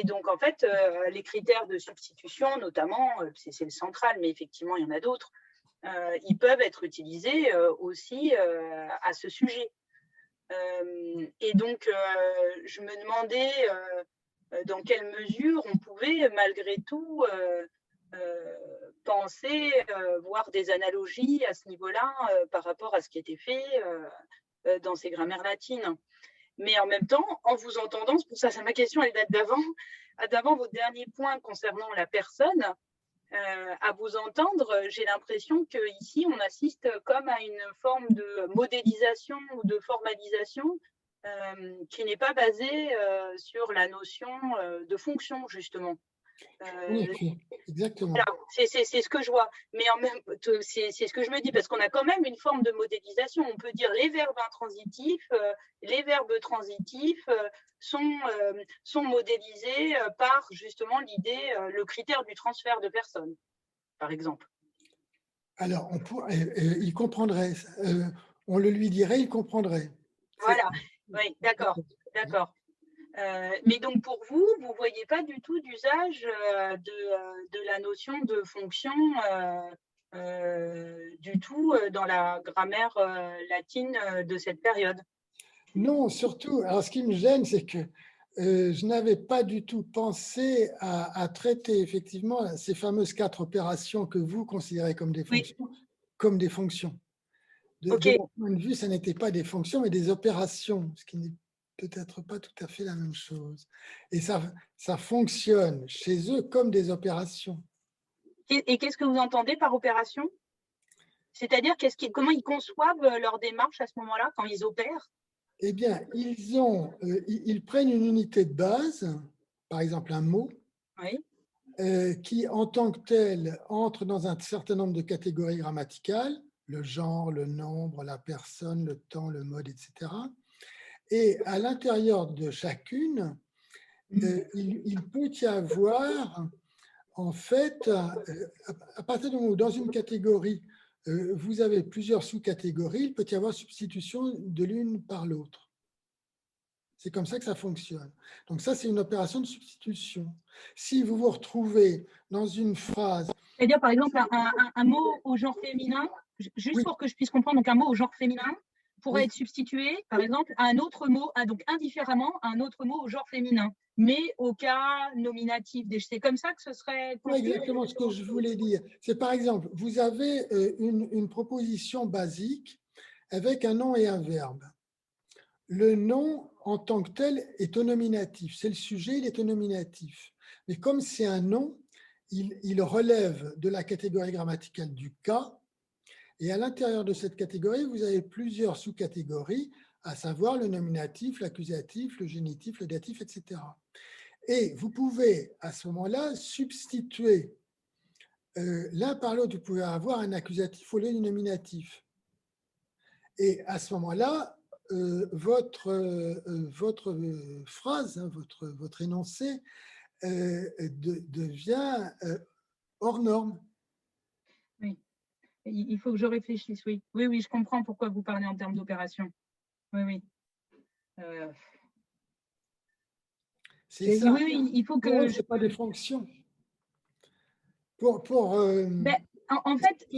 donc, en fait, les critères de substitution, notamment, c'est le central, mais effectivement, il y en a d'autres, ils peuvent être utilisés aussi à ce sujet. Et donc, je me demandais dans quelle mesure on pouvait, malgré tout, penser, voir des analogies à ce niveau-là par rapport à ce qui était fait dans ces grammaires latines. Mais en même temps, en vous entendant, c'est pour ça, ma question, elle date d'avant votre dernier point concernant la personne. À vous entendre, j'ai l'impression qu'ici, on assiste comme à une forme de modélisation ou de formalisation qui n'est pas basée sur la notion de fonction, justement. Oui, exactement. Voilà, c'est ce que je vois. Mais en même c'est ce que je me dis, parce qu'on a quand même une forme de modélisation. On peut dire les verbes intransitifs, les verbes transitifs sont modélisés par justement l'idée, le critère du transfert de personnes, par exemple. Alors, il comprendrait. On le lui dirait, il comprendrait. Voilà, oui, d'accord. Mais donc pour vous, vous ne voyez pas du tout d'usage de la notion de fonction du tout dans la grammaire latine de cette période? Non, surtout, alors ce qui me gêne, c'est que je n'avais pas du tout pensé à traiter effectivement ces fameuses 4 opérations que vous considérez comme des fonctions, comme des fonctions. De mon point de vue, ça n'était pas des fonctions, mais des opérations, ce qui n'est peut-être pas tout à fait la même chose. Et ça fonctionne chez eux comme des opérations. Et qu'est-ce que vous entendez par opération? C'est-à-dire comment ils conçoivent leur démarche à ce moment-là, quand ils opèrent? Eh bien, ils prennent une unité de base, par exemple un mot, oui. Qui, en tant que tel, entre dans un certain nombre de catégories grammaticales, le genre, le nombre, la personne, le temps, le mode, etc. Et à l'intérieur de chacune, il peut y avoir, en fait, à partir du moment où dans une catégorie, vous avez plusieurs sous-catégories, il peut y avoir substitution de l'une par l'autre. C'est comme ça que ça fonctionne. Donc ça, c'est une opération de substitution. Si vous vous retrouvez dans une phrase... C'est-à-dire, par exemple, un mot au genre féminin, juste pour que je puisse comprendre, donc un mot au genre féminin pourrait être substitué, par exemple, à un autre mot, donc indifféremment, à un autre mot au genre féminin, mais au cas nominatif. C'est comme ça que ce serait... C'est exactement ce que je voulais dire. C'est par exemple, vous avez une proposition basique avec un nom et un verbe. Le nom, en tant que tel, est au nominatif. C'est le sujet, il est au nominatif. Mais comme c'est un nom, il relève de la catégorie grammaticale du cas. Et à l'intérieur de cette catégorie, vous avez plusieurs sous-catégories, à savoir le nominatif, l'accusatif, le génitif, le datif, etc. Et vous pouvez, à ce moment-là, substituer l'un par l'autre. Vous pouvez avoir un accusatif au lieu du nominatif. Et à ce moment-là, votre phrase, hein, votre énoncé devient hors norme. Oui, il faut que je réfléchisse, oui. Oui, je comprends pourquoi vous parlez en termes d'opération. Oui. C'est ça. Oui, il faut que... Ce n'est pas des fonctions. En fait,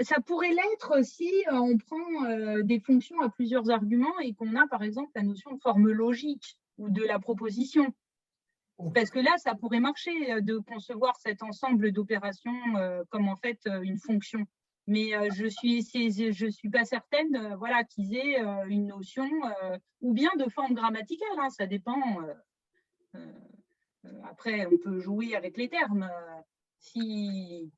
ça pourrait l'être si on prend des fonctions à plusieurs arguments et qu'on a, par exemple, la notion de forme logique ou de la proposition. Parce que là, ça pourrait marcher de concevoir cet ensemble d'opérations comme en fait une fonction. Mais je suis pas certaine voilà, qu'ils aient une notion, ou bien de forme grammaticale, hein, ça dépend. Après, on peut jouer avec les termes. Si,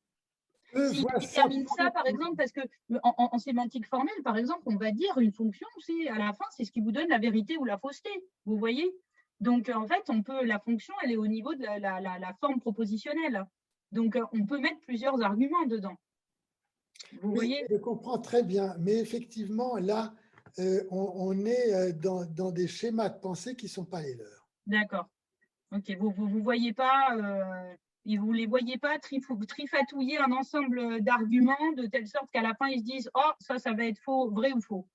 S'ils Ça. déterminent ça, par exemple, parce que en sémantique formelle, par exemple, on va dire une fonction, c'est à la fin, c'est ce qui vous donne la vérité ou la fausseté. Vous voyez? Donc, en fait, la fonction, elle est au niveau de la forme propositionnelle. Donc, on peut mettre plusieurs arguments dedans. Vous Oui, voyez? je comprends très bien. Mais effectivement, là, on est dans des schémas de pensée qui ne sont pas les leurs. D'accord. Ok. Vous voyez pas, et vous les voyez pas trifatouiller un ensemble d'arguments de telle sorte qu'à la fin, ils se disent, oh, ça va être faux, vrai ou faux.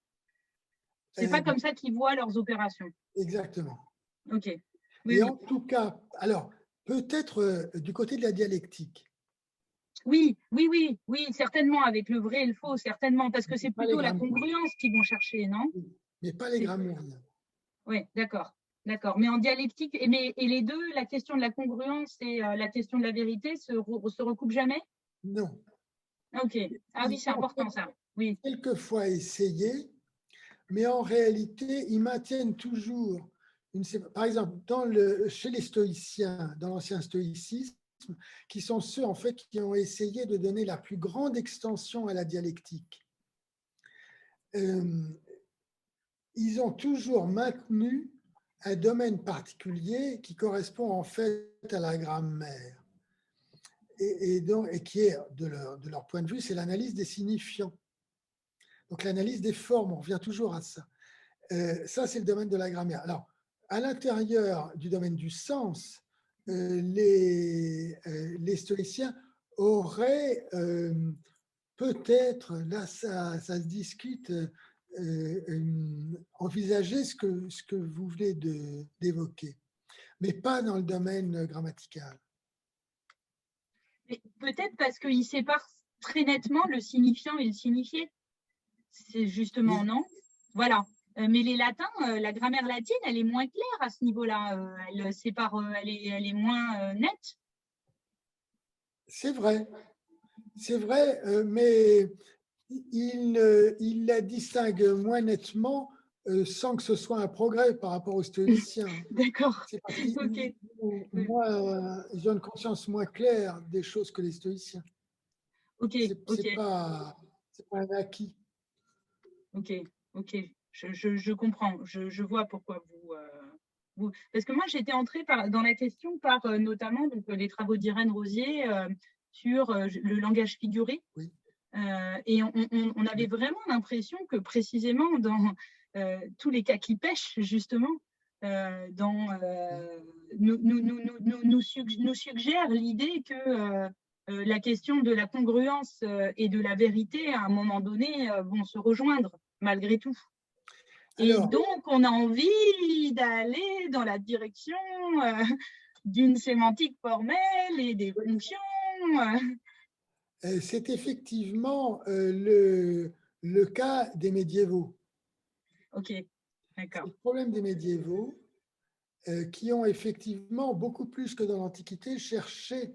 C'est pas comme ça qu'ils voient leurs opérations. Exactement. Ok. Oui, Et oui. en tout cas, alors, peut-être du côté de la dialectique. Oui, certainement, avec le vrai et le faux, certainement, parce que c'est Pas les plutôt la grammairiens. congruence qu'ils vont chercher, non? Mais pas les grammairiens. Oui, d'accord. D'accord. Mais en dialectique, et les deux, la question de la congruence et la question de la vérité se recoupent jamais? Non. Ok. Ah oui, c'est important ça. Oui. Quelquefois essayé, mais en réalité, ils maintiennent toujours par exemple, chez les stoïciens, dans l'ancien stoïcisme, qui sont ceux en fait qui ont essayé de donner la plus grande extension à la dialectique. Ils ont toujours maintenu un domaine particulier qui correspond en fait à la grammaire et qui est, de leur point de vue, c'est l'analyse des signifiants. Donc l'analyse des formes, on revient toujours à ça. Ça, c'est le domaine de la grammaire. Alors, à l'intérieur du domaine du sens, les stoïciens auraient peut-être, là ça se discute, envisagé ce que vous venez d'évoquer, mais pas dans le domaine grammatical. Peut-être parce qu'ils séparent très nettement le signifiant et le signifié. C'est justement, Oui. non? Voilà. Mais les latins, la grammaire latine, elle est moins claire à ce niveau-là. Elle sépare, elle est moins nette. C'est vrai, mais il la distingue moins nettement sans que ce soit un progrès par rapport aux stoïciens. D'accord. C'est parce qu'ils Ok. ils ont une conscience moins claire des choses que les stoïciens. Ok. C'est pas un acquis. Ok. Je comprends. Je vois pourquoi parce que moi, j'étais entrée dans la question par notamment donc, les travaux d'Irène Rosier sur le langage figuré. Oui. Et on avait vraiment l'impression que précisément dans tous les cas qui pêchent, justement, nous suggère l'idée que la question de la congruence et de la vérité, à un moment donné, vont se rejoindre, malgré tout. Et Alors, donc, on a envie d'aller dans la direction d'une sémantique formelle et des fonctions. c'est effectivement le cas des médiévaux. Ok, d'accord. C'est le problème des médiévaux qui ont effectivement, beaucoup plus que dans l'Antiquité, cherché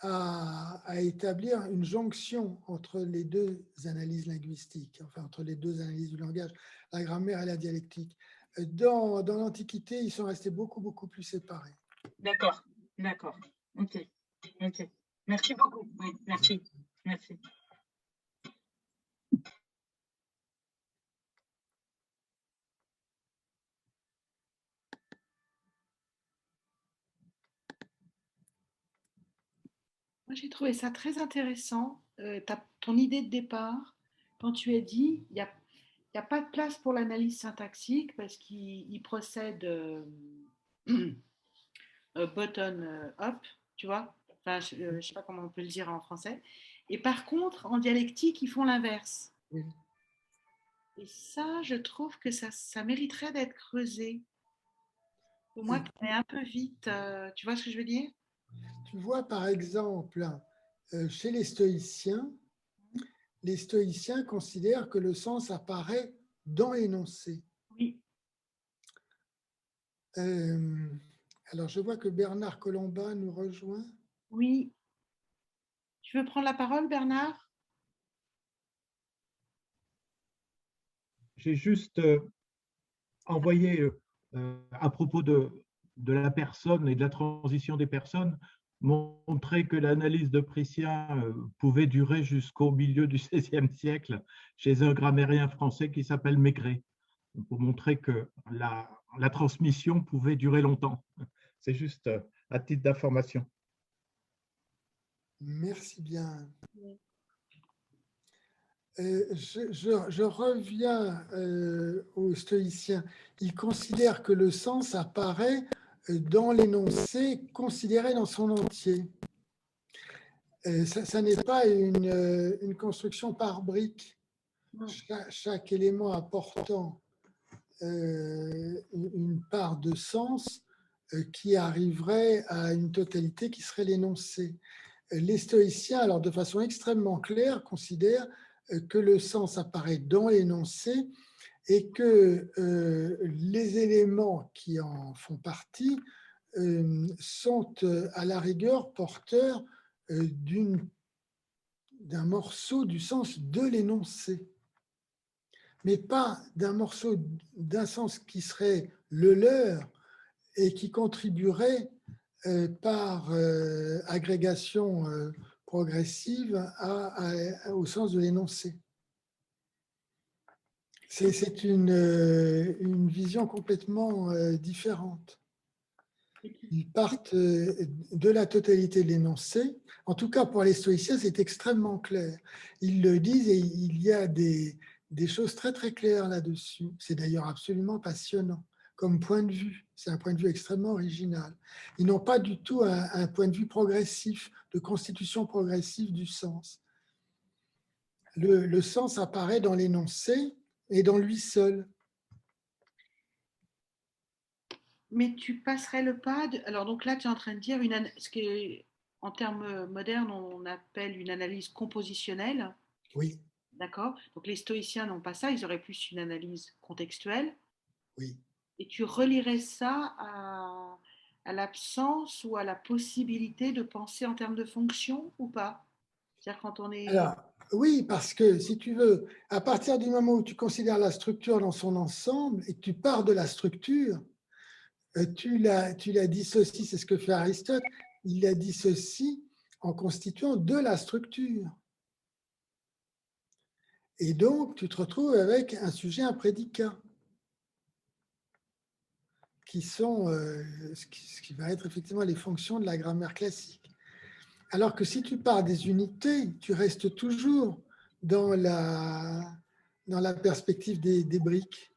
à établir une jonction entre les deux analyses linguistiques, enfin entre les deux analyses du langage, la grammaire et la dialectique. Dans l'Antiquité, ils sont restés beaucoup plus séparés. D'accord. Ok. Merci beaucoup. Oui, merci. Moi, j'ai trouvé ça très intéressant, ton idée de départ, quand tu as dit il n'y a pas de place pour l'analyse syntaxique parce qu'il procède bottom-up, tu vois. Enfin, je ne sais pas comment on peut le dire en français. Et par contre, en dialectique, ils font l'inverse. Oui. Et ça, je trouve que ça mériterait d'être creusé. Pour moi, tu es un peu vite. Tu vois ce que je veux dire? Tu vois, par exemple, chez les stoïciens considèrent que le sens apparaît dans l'énoncé. Oui. Alors, je vois que Bernard Colomba nous rejoint. Oui. Tu veux prendre la parole, Bernard? j'ai juste envoyé, à propos de la personne et de la transition des personnes, montrer que l'analyse de Prussien pouvait durer jusqu'au milieu du XVIe siècle chez un grammairien français qui s'appelle Maigret, pour montrer que la transmission pouvait durer longtemps. C'est juste à titre d'information. Merci bien. Je reviens aux stoïciens. Ils considèrent que le sens apparaît dans l'énoncé considéré dans son entier. Ça n'est pas une construction par briques, chaque élément apportant une part de sens qui arriverait à une totalité qui serait l'énoncé. Les stoïciens, alors de façon extrêmement claire, considèrent que le sens apparaît dans l'énoncé et que les éléments qui en font partie sont à la rigueur porteurs d'un morceau du sens de l'énoncé, mais pas d'un sens qui serait le leur et qui contribuerait par agrégation progressive au sens de l'énoncé. C'est une vision complètement différente. Ils partent de la totalité de l'énoncé. En tout cas, pour les stoïciens, c'est extrêmement clair. Ils le disent et il y a des choses très très claires là-dessus. C'est d'ailleurs absolument passionnant comme point de vue. C'est un point de vue extrêmement original. Ils n'ont pas du tout un point de vue progressif, de constitution progressive du sens. Le sens apparaît dans l'énoncé et dans lui seul. Mais tu passerais le pas alors donc là, tu es en train de dire ce qu'en termes modernes, on appelle une analyse compositionnelle. Oui. D'accord. Donc les stoïciens n'ont pas ça, ils auraient plus une analyse contextuelle. Oui. Et tu relierais ça à l'absence ou à la possibilité de penser en termes de fonction ou pas? C'est-à-dire quand on est... Alors, oui, parce que si tu veux, à partir du moment où tu considères la structure dans son ensemble et que tu pars de la structure, tu la dissocies, c'est ce que fait Aristote, il la dissocie en constituant de la structure. Et donc, tu te retrouves avec un sujet, un prédicat, qui sont ce qui va être effectivement les fonctions de la grammaire classique. Alors que si tu pars des unités, tu restes toujours dans la perspective des briques,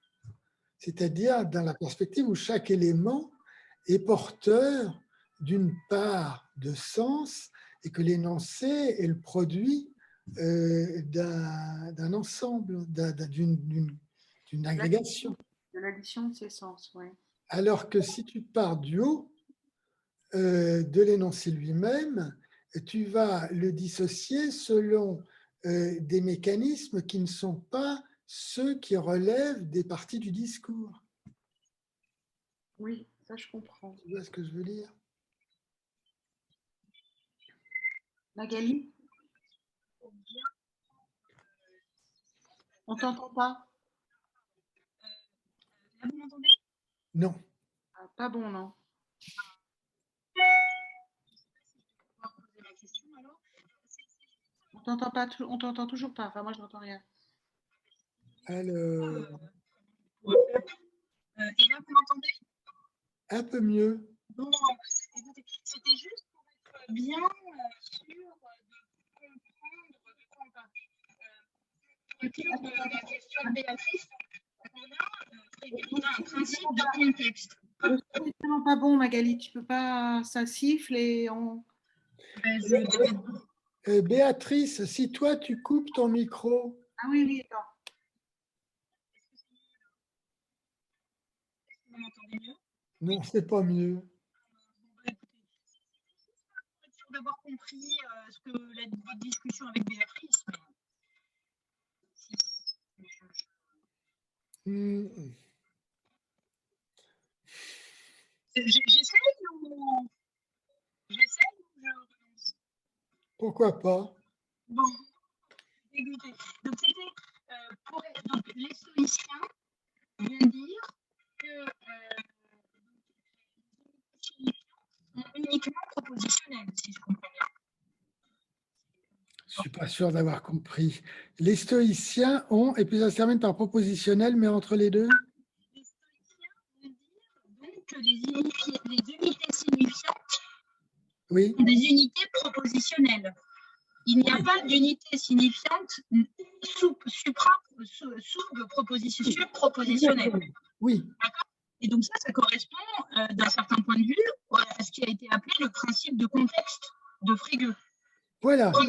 c'est-à-dire dans la perspective où chaque élément est porteur d'une part de sens et que l'énoncé est le produit d'un ensemble, d'une agrégation. De l'addition de ces sens, oui. Alors que si tu pars du haut de l'énoncé lui-même, tu vas le dissocier selon des mécanismes qui ne sont pas ceux qui relèvent des parties du discours. Oui, ça je comprends. Tu vois ce que je veux dire? Magali? On t'entend pas? Là, vous m'entendez? Non. Ah, pas bon, non. On t'entend pas, on t'entend toujours pas. Enfin, moi, je n'entends rien. Alors, Et là, vous m'entendez? un peu mieux. Bon, c'était juste pour être bien sûr de comprendre de quoi on parle. Pour répondre à la question de Béatrice, on a un principe de contexte. C'est vraiment pas bon, Magali. Tu peux pas. Ça siffle et on. Béatrice, si toi, tu coupes ton micro. Ah oui, oui, attends. Est-ce que vous m'entendez mieux? Non, c'est pas mieux. Être sûr d'avoir compris ce que votre discussion avec Béatrice. J'essaye ou je renonce? Pourquoi pas? Bon, dégoûté. Donc c'était pour Donc, les stoïciens vont dire que les sont uniquement propositionnels, si je comprends bien. Je ne suis pas sûr d'avoir compris. Les stoïciens ont, et puis ça se termine par propositionnel, mais entre les deux? Les stoïciens vont dire donc que les unités signifiantes Oui, sont des unités propositionnelles. Il n'y a pas d'unité signifiante sub-propositionnelle. oui, Et donc ça correspond d'un certain point de vue à ce qui a été appelé le principe de contexte de Frege. voilà. On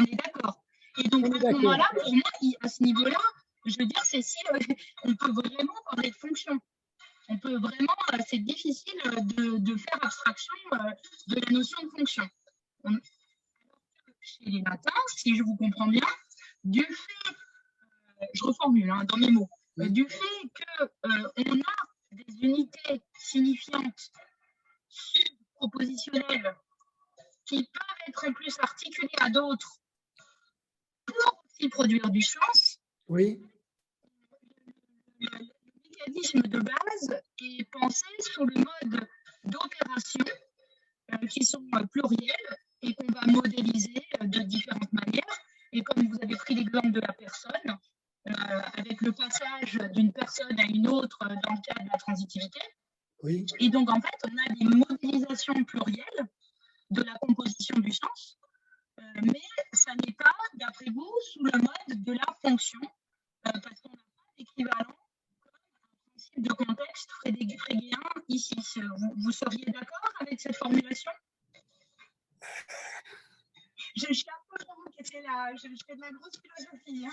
est d'accord. Et donc à ce moment-là, pour moi, à ce niveau-là, je veux dire, c'est si on peut vraiment parler de fonction. On peut vraiment, c'est difficile de faire abstraction de la notion de fonction. Chez les latins, si je vous comprends bien, du fait, je reformule dans mes mots, du fait qu'on a des unités signifiantes propositionnelles qui peuvent être plus articulées à d'autres pour aussi produire du sens. Oui. Le mécanisme de base est pensé sous le mode d'opération qui sont plurielles et qu'on va modéliser de différentes manières. Et comme vous avez pris l'exemple de la personne, avec le passage d'une personne à une autre dans le cadre de la transitivité. Oui. Et donc, en fait, on a des modélisations plurielles de la composition du sens, mais ça n'est pas, d'après vous, sous le mode de la fonction, parce qu'on n'a pas d'équivalent principe de contexte frégéen ici. Vous seriez d'accord avec cette formulation? Je suis un peu pour vous casser là, je fais de la grosse philosophie.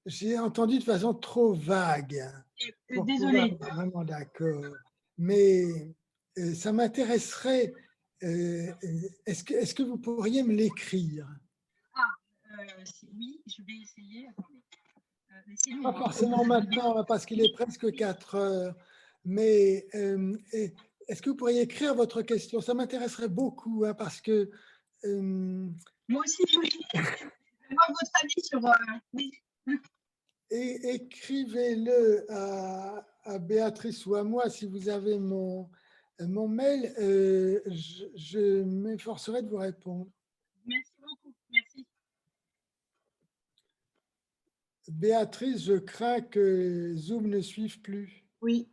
J'ai entendu de façon trop vague. Désolée. Vraiment d'accord. Mais ça m'intéresserait. Est-ce que vous pourriez me l'écrire? Oui, je vais essayer. Attendez. Pas forcément maintenant, parce qu'il est presque 4 heures. Mais est-ce que vous pourriez écrire votre question? Ça m'intéresserait beaucoup, parce que… Moi aussi, je voulais avoir votre avis sur… Et écrivez-le à Béatrice ou à moi si vous avez mon mail. Je m'efforcerai de vous répondre. Merci beaucoup. Merci. Béatrice, je crains que Zoom ne suive plus. Oui.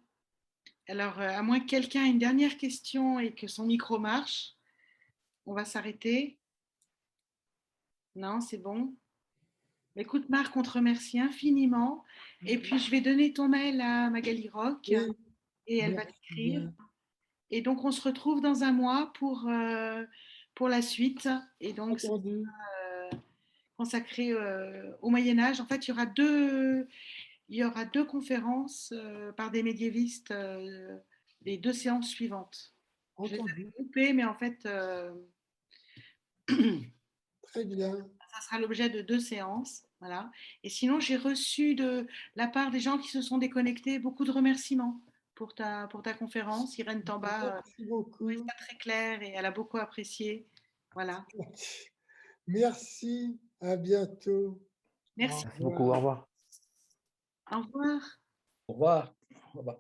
Alors, à moins que quelqu'un ait une dernière question et que son micro marche, on va s'arrêter. Non, c'est bon. Écoute, Marc, on te remercie infiniment. Et puis, je vais donner ton mail à Magali Rock et elle va t'écrire. Et donc, on se retrouve dans un mois pour la suite. Et donc, c'est consacré au Moyen-Âge. En fait, il y aura deux conférences par des médiévistes, les 2 séances suivantes. Je les avais groupées, mais en fait, très bien. Ça sera l'objet de 2 séances. Voilà. Et sinon, j'ai reçu de la part des gens qui se sont déconnectés beaucoup de remerciements pour ta conférence. Irène Tamba, merci beaucoup. C'est très clair et elle a beaucoup apprécié. Voilà. Merci, à bientôt. Merci. Merci beaucoup, au revoir. Au revoir. Au revoir. Au revoir.